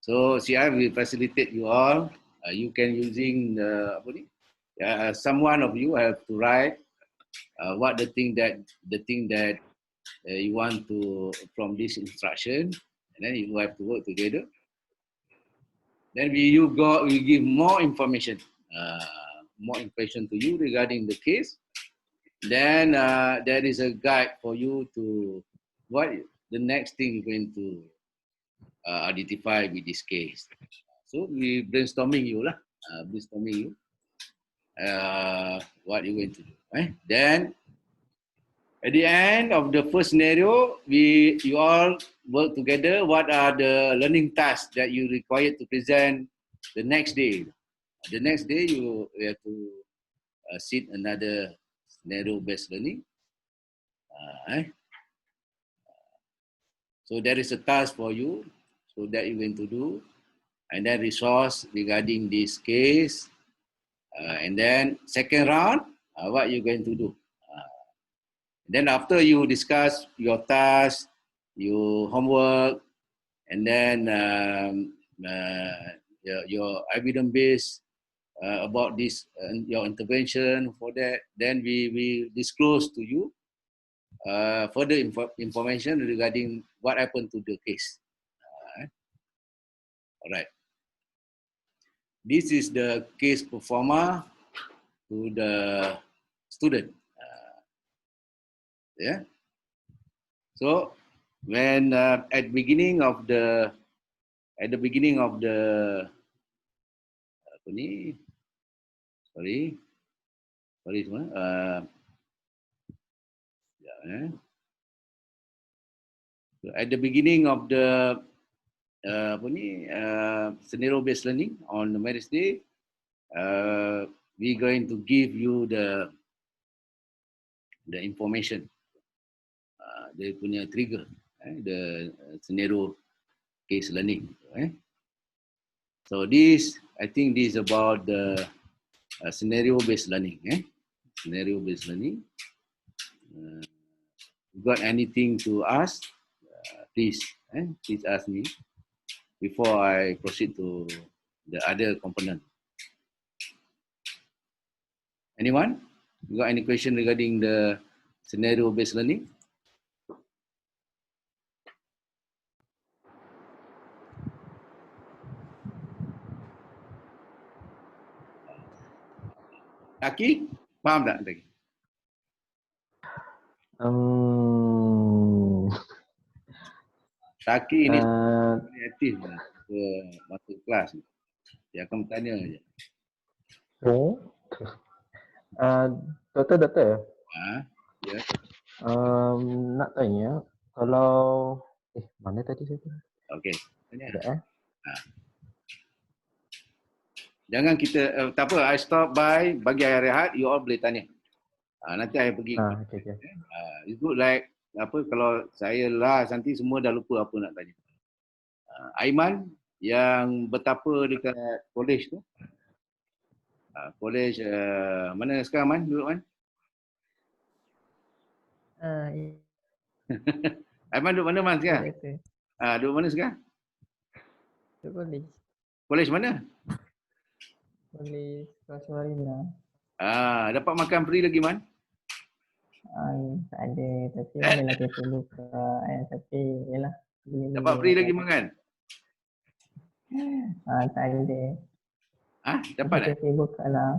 So CI will facilitate you all. You can using the someone of you have to write what the thing that you want to from this instruction, and then you have to work together. Then we give more information to you regarding the case. Then there is a guide for you to what the next thing you're going to identify with this case. So we brainstorming you lah, what you're going to do. Then at the end of the first scenario, you all work together. What are the learning tasks that you required to present the next day? The next day you have to sit another scenario-based learning. So there is a task for you, so that you're going to do, and then resource regarding this case, and then second round, what you're going to do. Then after you discuss your task, your homework, and then your evidence base about this, your intervention for that, then we disclose to you further information regarding what happened to the case. All right. This is the case performer to the student. Yeah. So when at the beginning of the semua. So at the beginning of the scenario based learning on the Marriage Day, we're going to give you the information. Dia punya trigger, the scenario case learning. So I think this is about the scenario based learning. Scenario based learning. Got anything to ask? Please ask me before I proceed to the other component. Anyone? You got any question regarding the scenario based learning? Taki, faham tak Taki? Taki ini aktif ke masa kelas. Dia akan bertanya je. Doktor. Ya. Nak tanya, kalau mana tadi saya tanya? Okey. Tanya. Jangan kita tak apa, I stop by bagi saya rehat, you all boleh tanya. Nanti saya pergi. Okay. It's good like apa kalau saya last nanti semua dah lupa apa nak tanya. Aiman yang betapa dekat college tu. College mana sekarang Man? Duduk Man? Aiman duduk mana Man sekarang? Duduk mana sekarang? Duduk college. College mana? College Kelas Marina. Dapat makan free lagi Man? Tak ada, tapi adalah kita buka. Tapi yalah. Dapat free lagi makan? Tak ada. Dapat tak? Kita buka lah.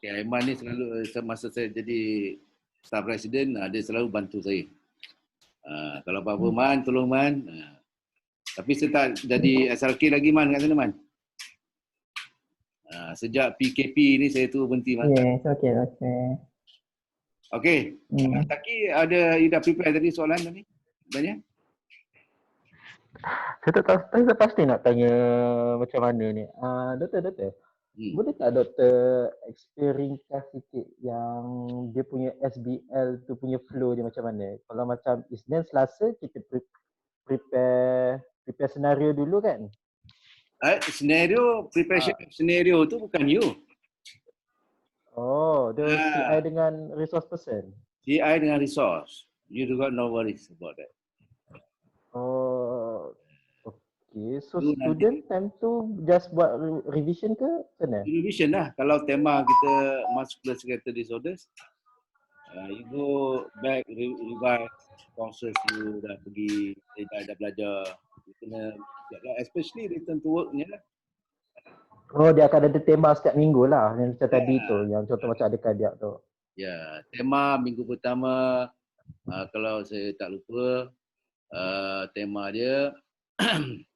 Okay, Aiman ni selalu semasa saya jadi staff resident, dia selalu bantu saya. Kalau apa-apa Man, tolong Man. Tapi saya tak jadi SRK lagi Man kat sana Man. Sejak PKP ni saya tu berhenti Man. Yes, okay. Okay. Taki you dah prepare tadi soalan tadi? Banyak? Saya tak pasti nak tanya macam mana ni. Doktor. Boleh tak doktor experience sikit yang dia punya SBL tu punya flow dia macam mana? Kalau macam Isnin Selasa kita prepare senario dulu kan? Preparation scenario tu bukan you. Dia CI dengan resource person. CI dengan resource. You do got no worries about that. Okay, so Tu nanti student time tu just buat revision ke macam mana? revision lah. Kalau tema kita musculoskeletal disorders, you go back, revise courses you dah pergi, dah belajar. You kena, especially return to work ni lah. Oh, dia akan ada tema setiap minggu lah yang macam tadi Ya. tu, yang contoh macam ada kardiak tu. Ya, tema minggu pertama, kalau saya tak lupa, tema dia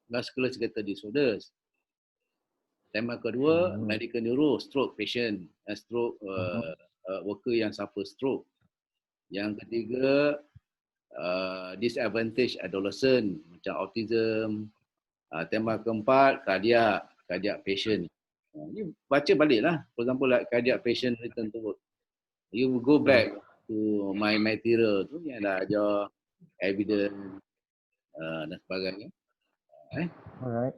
musculoskeletal disorders. Tema kedua, medical neuro, stroke patient, stroke worker yang suffer stroke. Yang ketiga, disadvantage adolescent macam autism. Tema keempat, cardiac patient. You baca balik lah. For example, like cardiac patient return to work. You go back to my material tu yang dah ajar evidence dan sebagainya. Alright.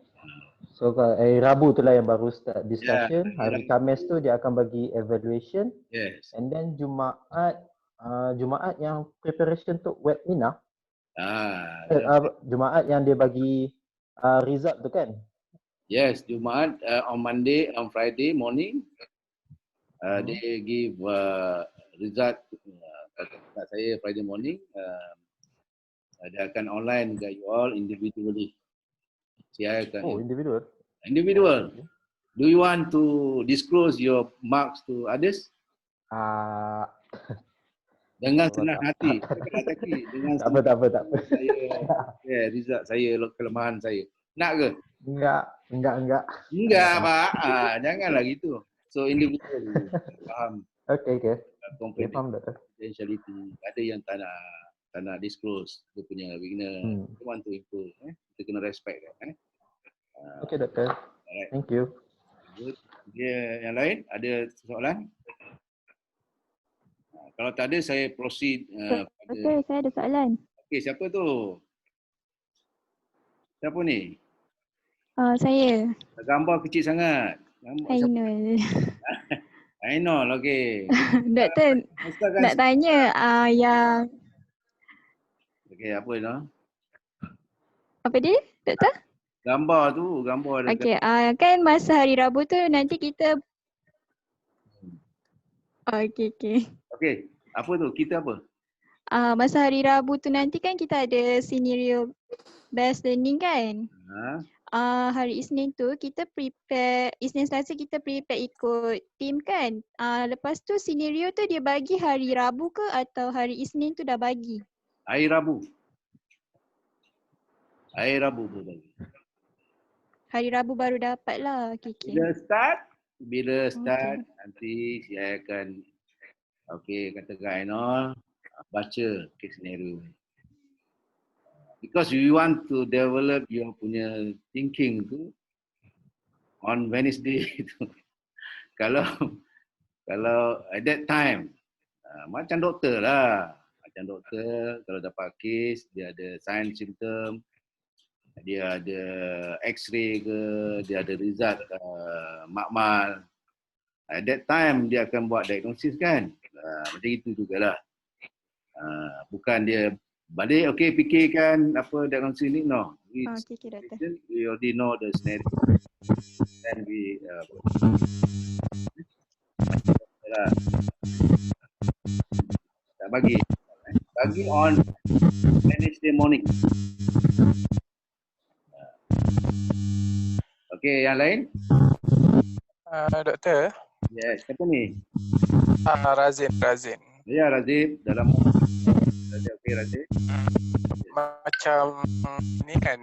So Rabu tu lah yang baru start discussion. Hari Khamis tu dia akan bagi evaluation. Yes. And then Jumaat yang preparation untuk webinar. Jumaat yang dia bagi result tu kan? Yes, Jumaat on Monday, on Friday morning, they give result kat saya Friday morning. Dia akan online guide you all individually. Saya akan individual. Do you want to disclose your marks to others? Dengan senang hati. Dengan tak apa. Saya, result saya, kelemahan saya. Nak ke? Enggak. Enggak, Pak. Janganlah gitu. So individual faham. Okay. Faham tak? Confidentiality. Ada yang tak nak disclose dia punya weakness. Dia want to improve. Kita kena respect kan. Okay, doktor. Alright. Thank you. Good. Dia yang lain ada soalan? Kalau tak ada saya proceed. Doktor, saya ada soalan. Okey, siapa tu? Siapa ni? Saya. Gambar kecil sangat. Ainul. Ainul, okey. Doktor, nak tanya yang... Okey, apa itu? Apa dia, doktor? Gambar tu, Okey, kan masa hari Rabu tu nanti kita... Okey. Okey, apa tu? Kita apa? Masa hari Rabu tu nanti kan kita ada scenario based learning kan? Hari Isnin tu kita prepare, Isnin Selasa kita prepare ikut team kan? Lepas tu scenario tu dia bagi hari Rabu ke atau hari Isnin tu dah bagi? Hari Rabu tu bagi. Hari Rabu baru dapat lah. Okay. Bila start nanti saya akan katakan Ainul baca case scenario. Because you want to develop your punya thinking tu on Wednesday tu. Kalau at that time macam doktor lah. Macam doktor kalau dapat case dia ada sign symptom, dia ada x-ray ke, dia ada result makmal. At that time dia akan buat diagnosis kan. Macam itu jugalah. Bukan dia balik fikirkan apa diagnosis ni, no. Okay, doktor. We already know the scenario. Then we tak bagi on Wednesday morning. Okey, yang lain? Doktor. Yes, siapa ni? Razin. Ya, Razin. Dalam okey, Razin. Macam ni kan,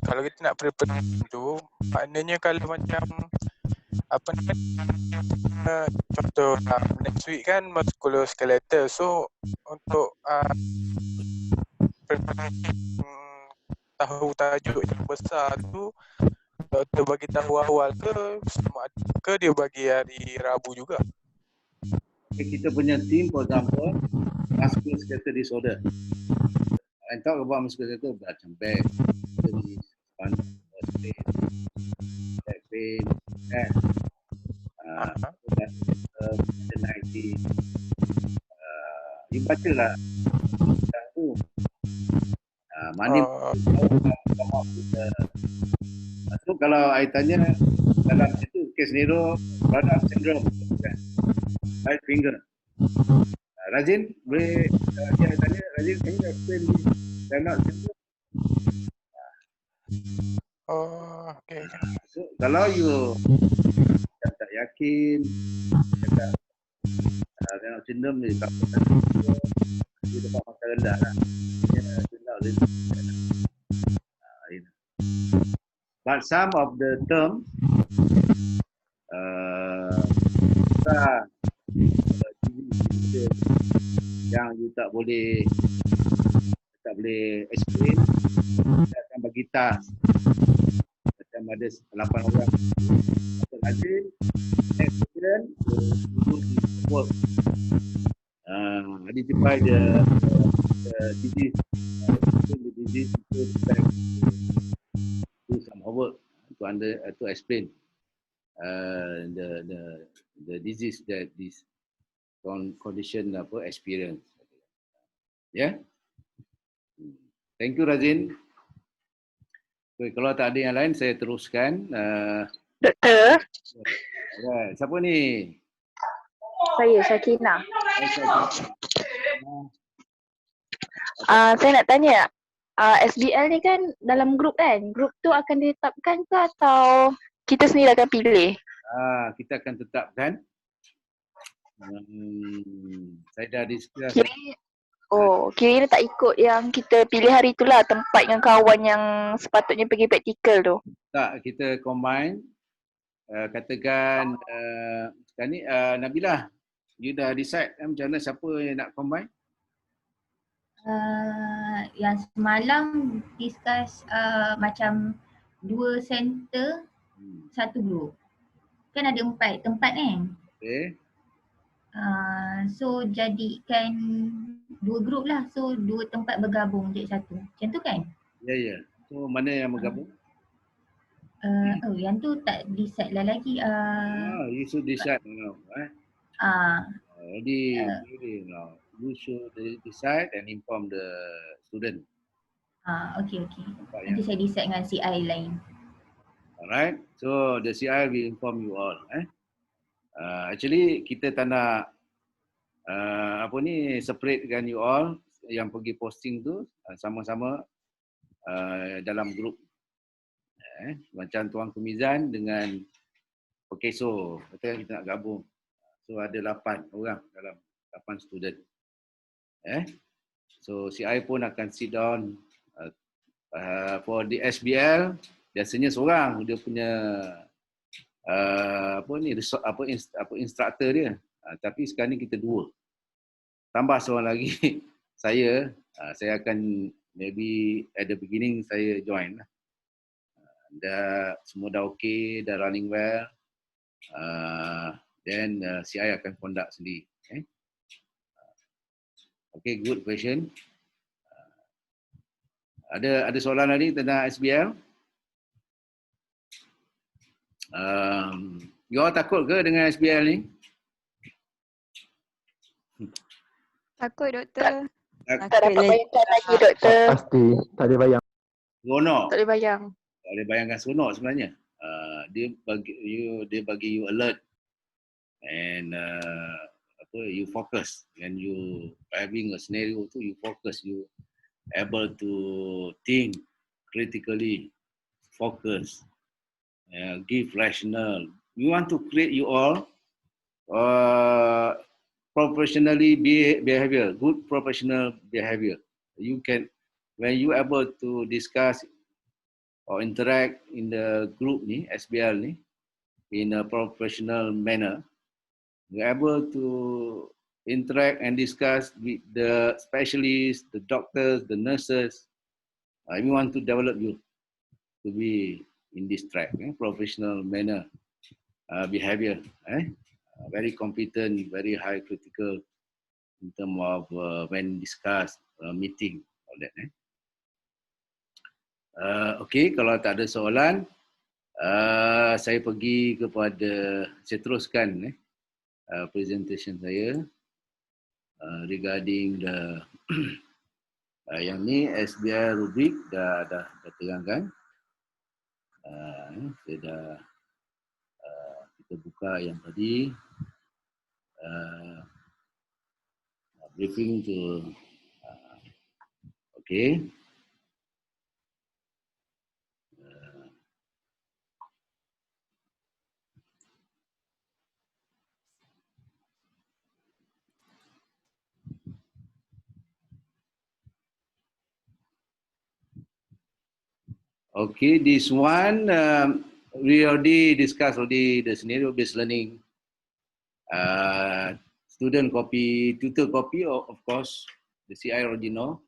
kalau kita nak prepare tu, maknanya kalau macam apa namanya, contoh next week kan musculoskeletal. So untuk tahu tajuk yang besar tu, doktor bagi tahu awal ke dia bagi hari Rabu juga? Kita punya team, for example, musculoskeletal disorder. I talk about musculoskeletal macam back, back pain, kan? You baca lah tu. Mana so kalau I tanya dalam itu kes Nero Braddock syndrome kan? Right finger. Razin boleh dia tanya Razin can you explain Braddock syndrome? Oh, okay. So kalau you tak yakin cakap Braddock syndrome ni tak dia dapat masa rendah lah. But some of the terms yang you tak boleh explain, kita akan bagi task macam ada 8 orang Azim experience work identify the disease do some homework to explain the disease that this condition experience. Yeah. Thank you Razin. Okay, kalau tak ada yang lain saya teruskan. Doktor. Siapa ni? Saya Syakina. Saya nak tanya, SBL ni kan dalam grup kan? Grup tu akan ditetapkan ke atau kita sendiri akan pilih? Kita akan tetapkan. Saya dah discuss. Kira tak ikut yang kita pilih hari itulah tempat dengan kawan yang sepatutnya pergi praktikal tu. Tak, kita combine. Katakan sekarang ni Nabilah, you dah decide macam mana siapa yang nak combine? Yang semalam discuss macam 2 center, 1 group. Kan ada 4 tempat kan? Okay. So jadikan 2 group lah. So 2 tempat bergabung jadi 1. Macam tu kan? Ya. So mana yang bergabung? Yang tu tak decide lah lagi. You should decide now. Already now. You should decide and inform the student. Okay. Nanti saya decide dengan CI lain. Alright. So the CI will inform you all. Actually kita tak nak separate dengan you all yang pergi posting tu sama-sama dalam grup. Macam Tuan Kumizan dengan Pekeso, kita nak gabung. So ada 8 orang dalam 8 student. So CI pun akan sit down for the SBL, biasanya seorang dia punya instructor dia. Tapi sekarang ni kita 2. Tambah seorang lagi saya akan maybe at the beginning saya join lah. Semua dah okey, dah running well. Then CI akan conduct sendiri. Okay, good question. Ada soalan lagi tentang SBL? You all takut ke dengan SBL ni? Takut doktor. Tak dapat bayangkan lagi doktor. Pasti, tak boleh bayang. Seronok. Tak boleh bayang. Tak boleh bayangkan seronok sebenarnya. Dia bagi you alert and you focus. When you having a scenario tu, you focus, you able to think critically, focus, give rational. We want to create you all professionally behavior, good professional behavior. You can, when you able to discuss or interact in the group ni, SBL ni, in a professional manner, you're able to interact and discuss with the specialists, the doctors, the nurses. We want to develop you to be in this track, professional manner, behavior, very competent, very high critical in terms of when discuss meeting, all that. Okay, kalau tak ada soalan, saya pergi kepada, saya teruskan presentation saya regarding the Yang ni SBI rubrik dah terangkan. Saya dah kita buka yang tadi. Briefing to okay. Okay, this one we already discussed the scenario-based learning. Student copy, tutor copy, of course, the CI already know.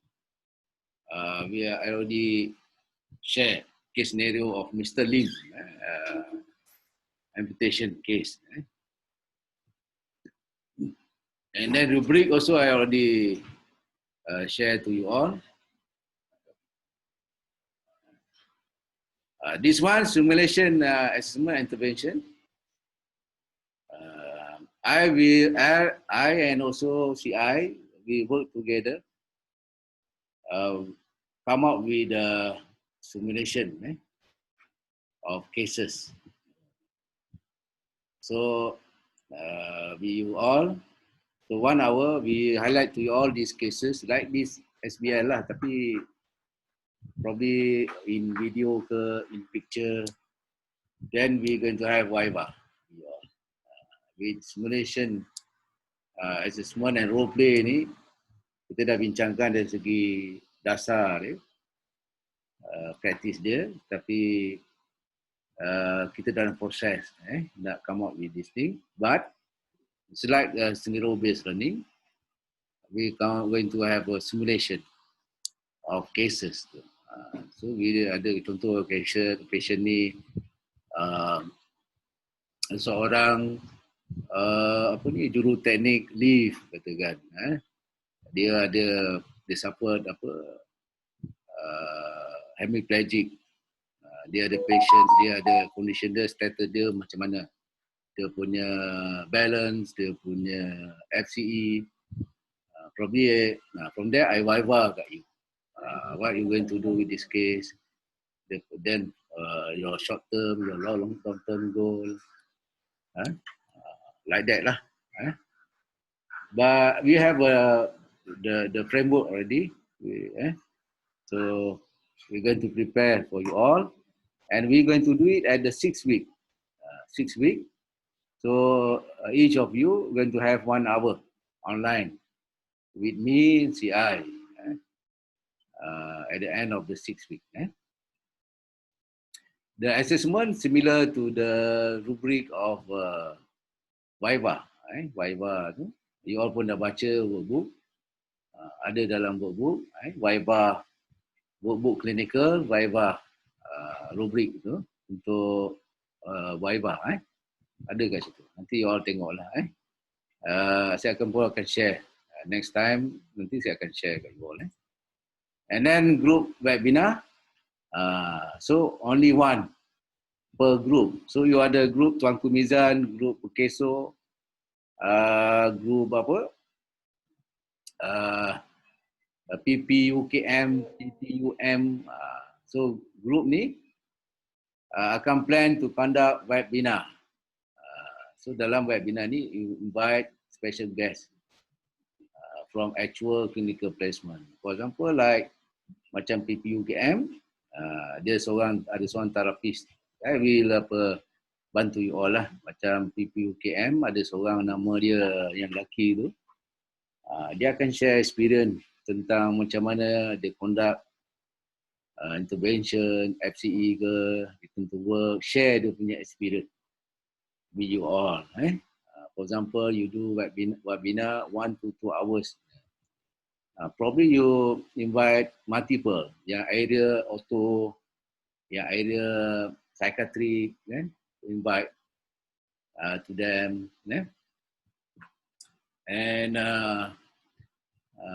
We already share case scenario of Mr. Lim, amputation case. And then rubric also I already share to you all. This one, simulation assessment intervention. I and also CI, we work together, come up with a simulation of cases. So we all, so 1 hour, we highlight to you all these cases like this SBI lah, tapi probably in video ke, in picture. Then we're going to have Viva with simulation assessment and role play ni. Kita dah bincangkan dari segi dasar dia, praktis dia, tapi kita dalam proses nak come up with this thing. But it's like scenario-based learning. We are going to have a simulation of cases. So we ada contoh patient ni seorang juru teknik lift katakan, dia suffer hemiplegic, dia ada patient, dia ada condition dia, status dia macam mana, dia punya balance, dia punya FCE, probably from there I Viva kat you. What you going to do with this case, then your short term, your long term goal, like that lah. But we have the framework already. So we're going to prepare for you all, and we're going to do it at the 6 week. 6 week. So each of you going to have 1 hour online with me and CI at the end of the 6 week. The assessment similar to the rubric of Viva. Viva tu, you all pun dah baca workbook. Ada dalam workbook. Viva, workbook clinical, Viva rubric tu untuk Viva. Ada kat situ. Nanti you all tengoklah. Saya akan share. Next time, nanti saya akan share kat you all. And then group webinar. So only one per group. So you ada group Tuanku Mizan, group Keso, group apa? PPUKM, PPUM. So group ni akan plan to conduct webinar. So dalam webinar ni you invite special guest from actual clinical placement. For example, like macam PPUKM, dia ada seorang terapis. I will bantu you all lah. Macam PPUKM, ada seorang nama dia yang lelaki tu. Dia akan share experience tentang macam mana dia conduct intervention, FCE ke, return to work, share dia punya experience with you all. For example, you do webinar 1 to 2 hours. Probably you invite multiple, yang area auto, yang area psychiatric, invite to them, and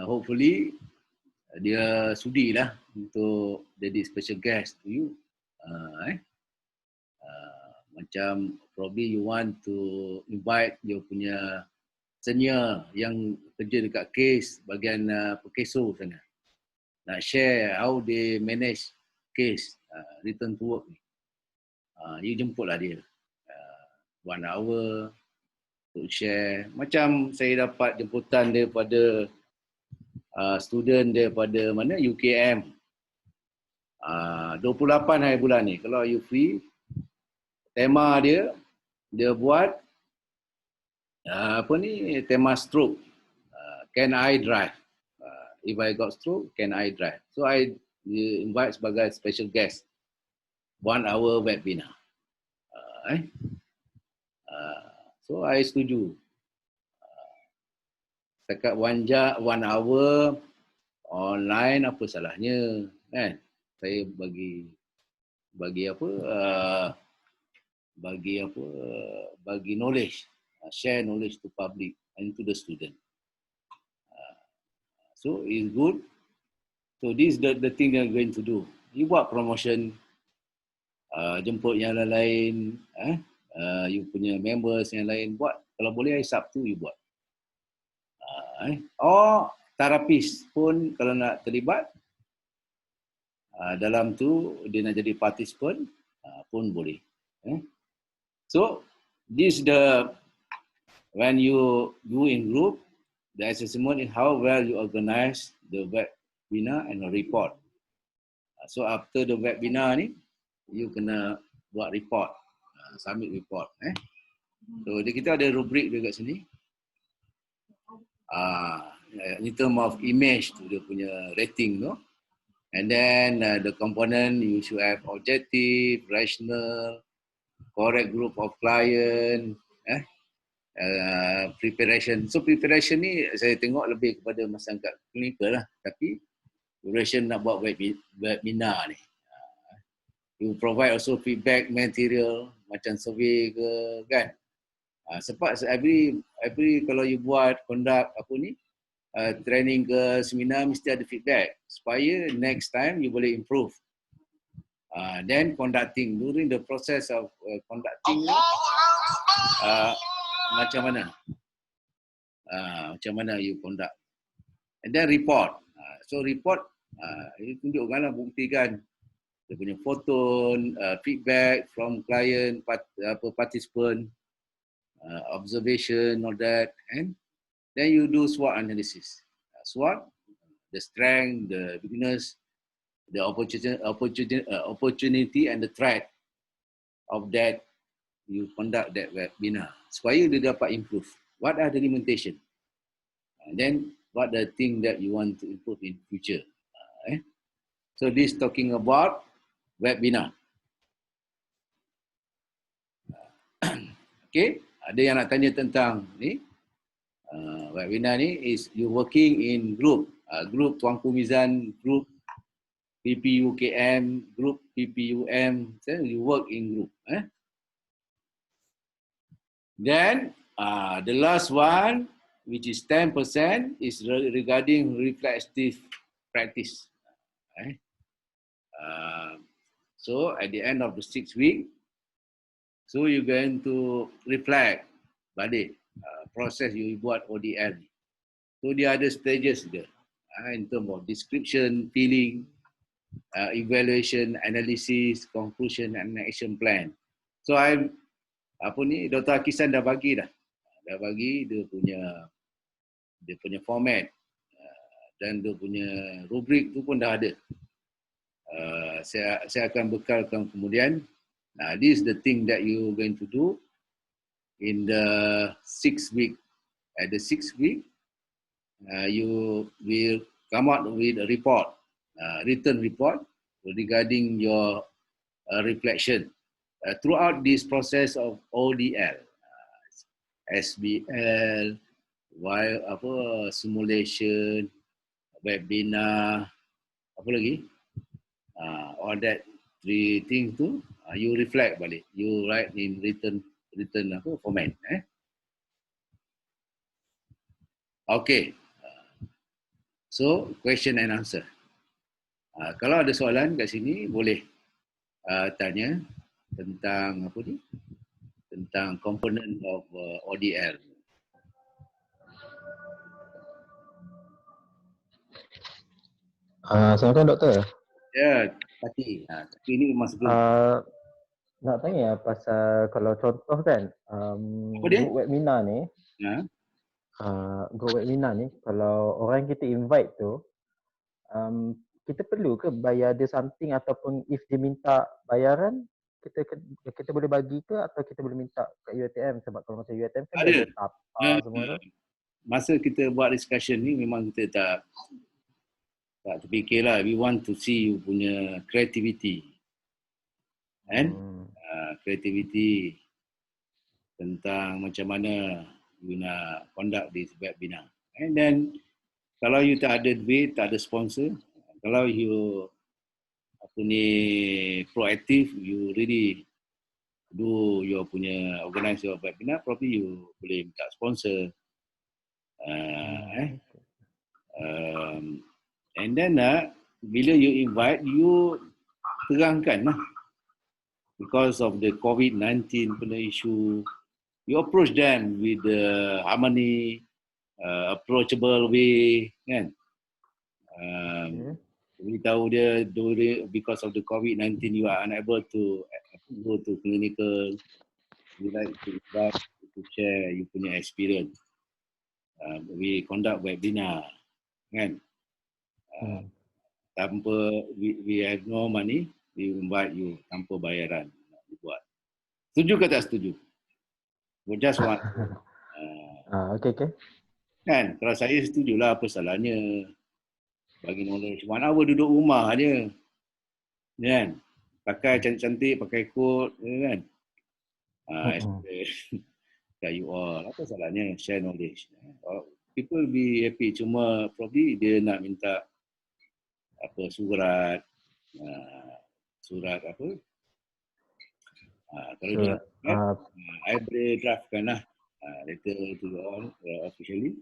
hopefully dia sudilah untuk jadi special guest to you. Macam probably you want to invite your punya senior yang kerja dekat kes bahagian pekeso sana. nak share how they manage case return to work ni. You jemputlah dia 1 hour untuk share. Macam saya dapat jemputan daripada student daripada mana, UKM. 28 hari bulan ni, kalau you free, tema dia buat tema stroke. Can I drive? If I got stroke, can I drive? So I invite sebagai special guest 1 hour webinar. So I setuju. Setakat 1 hour online, apa salahnya, kan? Saya bagi knowledge, share knowledge to public and to the student. So it's good. So this is the thing you're going to do. You buat promotion, jemput yang lain, you punya members yang lain, buat. Kalau boleh hari Sabtu you buat. Or terapis pun kalau nak terlibat dalam tu, dia nak jadi participant pun boleh. So this when you do in group, the assessment is how well you organize the webinar and the report. So after the webinar ni, you kena buat report, submit report. So kita ada rubrik juga sini. In term of image tu, dia punya rating tu. And then the component, you should have objective, rational, correct group of client, preparation. So preparation ni saya tengok lebih kepada masyarakat klinikal lah. Tapi duration nak buat webinar ni, you provide also feedback material macam survey ke, kan? Sebab every kalau you buat conduct training ke seminar, mesti ada feedback supaya next time you boleh improve. Then conducting, during the process of conducting macam mana you conduct, and then report. So report, you tunjukkanlah, buktikan dia punya foto, feedback from client, participant, observation, all that, and then you do SWOT analysis. SWOT, the strength, the weakness, the opportunity and the threat of that you conduct that webinar supaya dia dapat improve. What are the limitation? And then what the thing that you want to improve in future? So this talking about webinar. Okay, ada yang nak tanya tentang ni? Webinar ni is you working in group, group Tuanku Mizan, group PPUKM, group PPUM, so you work in group. Then the last one, which is 10%, is regarding reflective practice. So at the end of the 6 week, so you're going to reflect balik proses you buat ODL ni. So dia ada stages dia, in terms of description, feeling, evaluation, analysis, conclusion and action plan. So Dr. Hakisan dah bagi dia punya format, dan dia punya rubrik tu pun dah ada. Saya akan bekalkan kemudian. This is the thing that you going to do in the 6 week. At the 6 week, you will come out with a report, written report regarding your reflection throughout this process of ODL, SBL, simulation, webinar, apa lagi? All that 3 things tu, you reflect balik. You write in written format. Okay. So question and answer. Kalau ada soalan kat sini boleh tanya tentang tentang component of ODL. Assalamualaikum doktor. Ya, tapi ini memang sebelum. Nak tanya pasal kalau contoh kan, Apa dia? group webinar ni, group webinar ni kalau orang kita invite tu, kita perlu ke bayar dia something ataupun if dia minta bayaran, kita boleh bagi ke atau kita boleh minta kat UiTM, sebab kalau macam UiTM kan dia ada tapa semua tu. Masa kita buat discussion ni memang kita tak terfikirlah. We want to see you punya creativity. Kan? Creativity tentang macam mana you nak conduct this webinar. And then kalau you tak ada duit, tak ada sponsor, kalau you proaktif, you really do your punya organize your webinar, probably you boleh minta sponsor. And then bila you invite, you terangkan lah. Because of the COVID-19 punya issue, you approach them with the harmony, approachable way, kan? Beritahu dia, because of the COVID-19, you are unable to go to clinical. You like to invite to share you punya experience. We conduct webinar, kan? Tanpa we have no money, we invite you tanpa bayaran nak dibuat. Setuju ke tak setuju? We just want. Okay. Kan, kalau saya setujulah, apa salahnya bagi knowledge. 1 hour duduk rumah je, kan? Pakai cantik-cantik, pakai coat, kan? Kat you all, apa salahnya share knowledge. People be happy, cuma probably dia nak minta apa surat apa? Kalau dia I boleh draftkan lah letter to you all officially,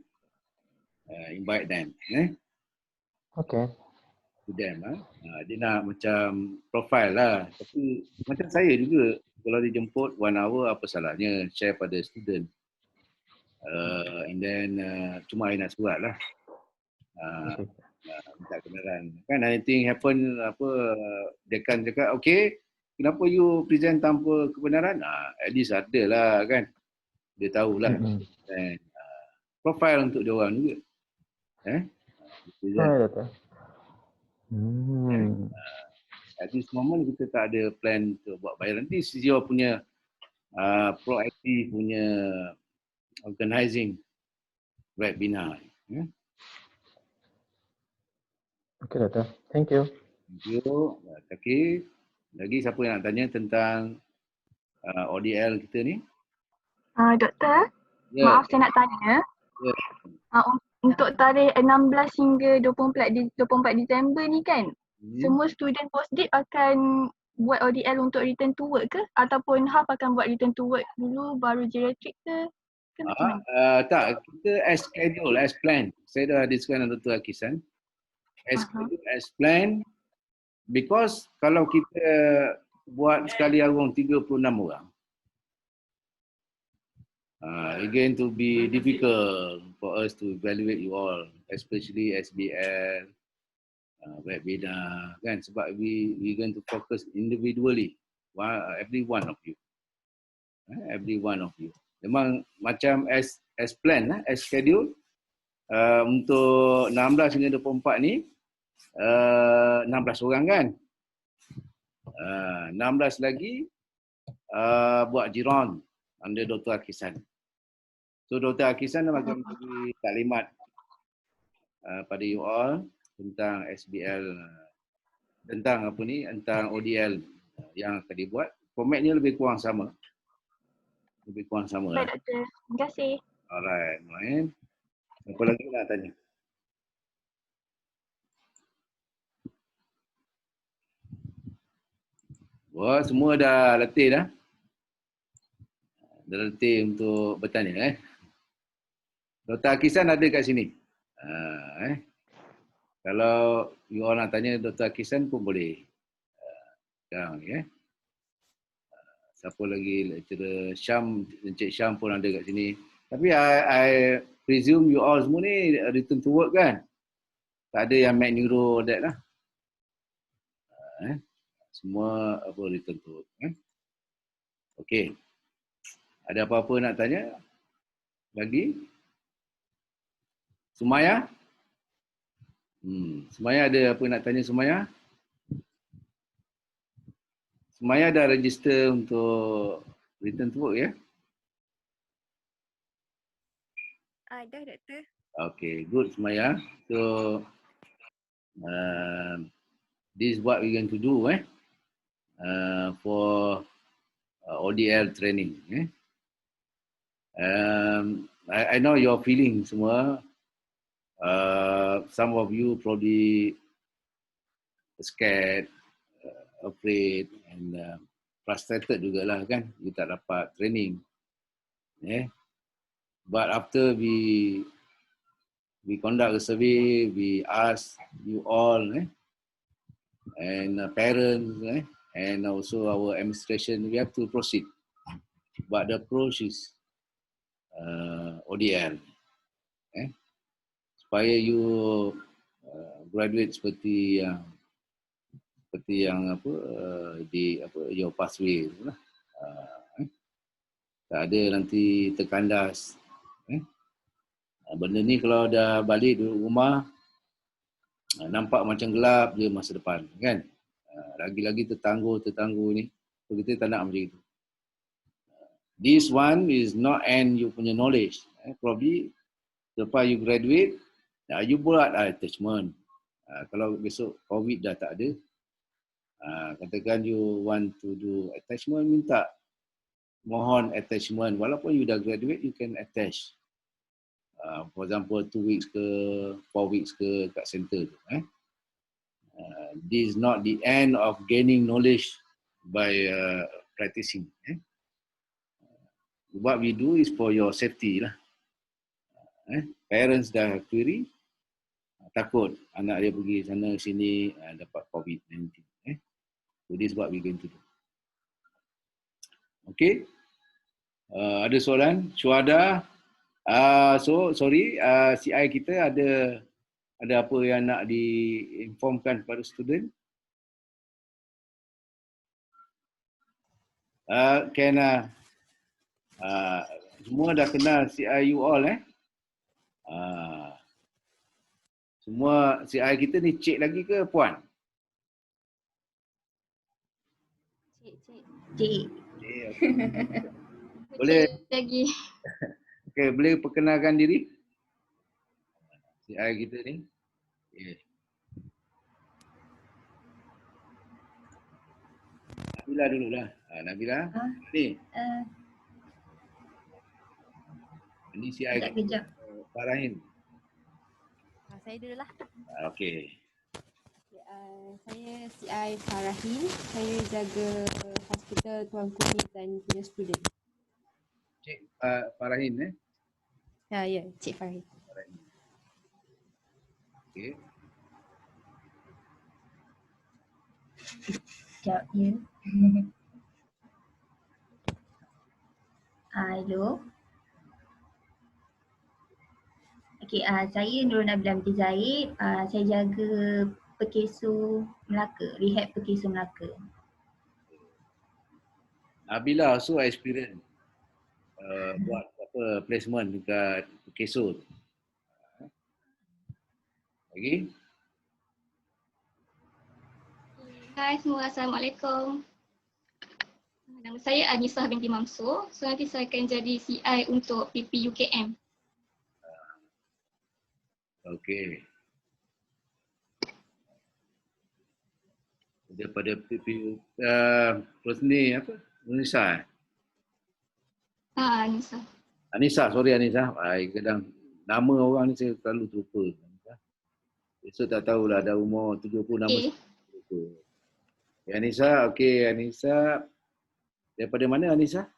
invite them, Okay. to them. Dia nak macam profile lah, tapi macam saya juga, kalau dijemput 1 hour, apa salahnya share pada student. And then cuma I nak surat lah, minta kebenaran. Kan anything happen, dekan cakap, okay, kenapa you present tanpa kebenaran? At least ada lah, kan? Dia tahulah. Dan profile untuk dia orang juga. At this moment kita tak ada plan untuk buat bayaran. This is your punya proaktif punya organizing webinar. Okay, doktor. Thank you. Thank you. Okay. Lagi siapa yang nak tanya tentang ODL kita ni? Doktor, maaf saya nak tanya. Untuk tarikh 16 hingga 24 Disember ni kan, semua student post-dip akan buat ODL untuk return to work ke? Ataupun half akan buat return to work dulu baru geriatric ke? Tak, kita as schedule, as plan. Saya dah discuss dengan Dr. Akisan. As schedule, as plan. Because kalau kita buat sekali arung 36 orang, it's going to be difficult for us to evaluate you all, especially SBL, webinar, kan? Sebab we going to focus individually, every one of you. Every one of you. Memang macam as plan, as schedule, untuk 16 hingga 24 ni, 16 orang kan? 16 lagi buat jiran under Dr. Akisan. So Dr. Akisan akan bagi taklimat pada you all tentang SBL, tentang tentang ODL yang akan dibuat. Formatnya lebih kurang sama. Baik, doktor. Terima kasih. Alright, Noel. Apa lagi nak tanya? Wah, semua dah letih dah. Dah letih untuk bertanya. Dr. Akisan ada kat sini. Kalau you all nak tanya Dr. Akisan pun boleh. Sekarang ni. Siapa lagi lecturer Syam, Encik Syam pun ada kat sini. Tapi I presume you all semua ni return to work kan? Tak ada yang Mac Neuro that lah. Semua apa written to work. Okey. Ada apa-apa nak tanya? Lagi? Sumaya? Sumaya ada apa nak tanya Sumaya? Sumaya dah register untuk written to work ya? Dah doktor. Okay, good Sumaya. So, this is what we're going to do for ODL training. I know your feeling semua. Some of you probably scared, afraid and frustrated jugalah kan. You tak dapat training. But after we conduct a survey, we ask you all and parents and also our administration, we have to proceed. But the approach is ODL. Supaya you graduate seperti yang apa di apa your pathway lah. Tak ada nanti terkandas. Benda ni kalau dah balik duduk rumah nampak macam gelap je masa depan kan. Lagi-lagi tertangguh ni. So, kita tak nak macam itu. This one is not end you punya knowledge. Probably lepas you graduate, you buat attachment. Kalau besok COVID dah tak ada, katakan you want to do attachment, minta mohon attachment. Walaupun you dah graduate, you can attach. For example, 2 weeks ke, 4 weeks ke kat center tu. This is not the end of gaining knowledge by practicing. What we do is for your safety lah. Parents dah query, takut anak dia pergi sana sini dapat COVID-19. So this is what we going to do. Okay. Ada soalan? Syuhada? Sorry, CI kita ada apa yang nak diinformkan kepada student? Semua dah kenal CI you all semua CI kita ni cik lagi ke puan? Cik. Boleh lagi. Okay, boleh perkenalkan diri? CI kita ni. Okay. Nabila dululah. Nabila. Ni. Ini CI Kejap. Farahin. Saya dululah. Okey. Saya CI Farahin. Saya jaga hospital Tuan Kuning dan punya student. Cik Farahin Ya, Cik Farahin. Okey. Sekejap ya. Hello. Okey, saya Nurul Nabila binti Zaid. Saya jaga Pekeso Melaka, rehab Pekeso Melaka. Nabila also experience buat apa placement dekat Pekeso. Okey. Hai semua, Assalamualaikum. Nama saya Anissa binti Mamsur. So nanti saya akan jadi CI untuk PP UKM. Okey. Daripada PP terus ni apa? Anissa. Anissa. Anissa, sorry Anissa. Kadang nama orang ni saya selalu terlupa. Besok tak tahulah dah umur 70 nama. Okay. Anissa, okey Anissa. Daripada mana Anissa?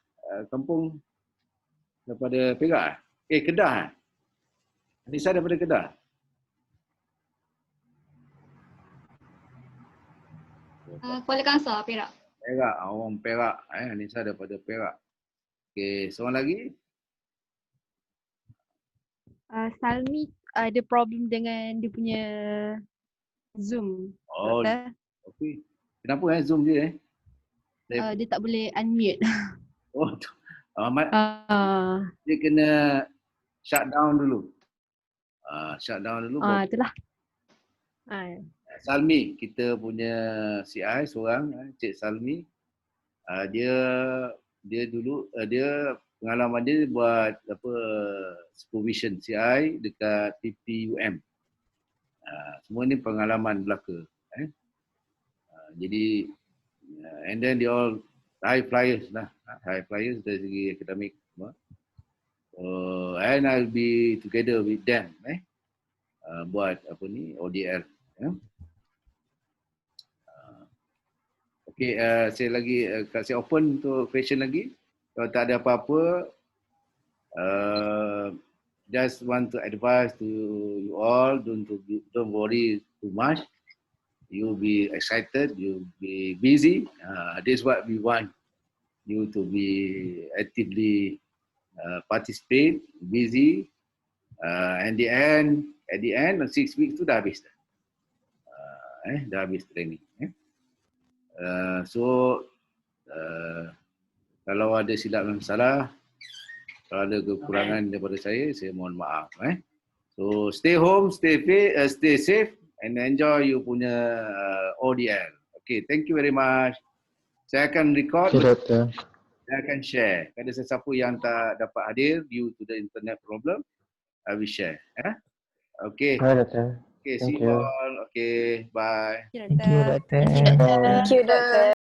Kampung daripada Perak? Kedah. Anissa daripada Kedah. Kuala Kangsar, Perak. Perak, orang Perak. Anissa daripada Perak. Okey, seorang lagi? Salmi ada problem dengan dia punya Zoom, Oh, doktor. okey. Kenapa Zoom dia Dia tak boleh unmute. Oh, dia kena shut down dulu. Shut down dulu. Itulah. Salmi, kita punya CI seorang, Cik Salmi. Dia dulu dia pengalaman dia buat supervision CI dekat PPUM. Semua ni pengalaman belaka. Jadi and then they all high flyers lah, high flyers dari segi akademik semua. And I'll be together with them buat ODL. Okay, saya lagi kasih open untuk question lagi. Kalau tak ada apa-apa, just want to advise to you all, don't worry too much. You be excited, you be busy. This is what we want you to be actively participate, busy. And at the end of 6 weeks tu dah habis dah. Dah habis training. Kalau ada silap dan salah, kalau ada kekurangan daripada saya mohon maaf. So stay home, stay safe and enjoy you punya ODL. Okay, thank you very much. Saya akan record, saya akan share. Kalau ada sesiapa yang tak dapat hadir due to the internet problem, I will share. Okay. Okay, see you all. Okay, bye. Thank you, doktor. Thank you, doktor. Thank you, doktor.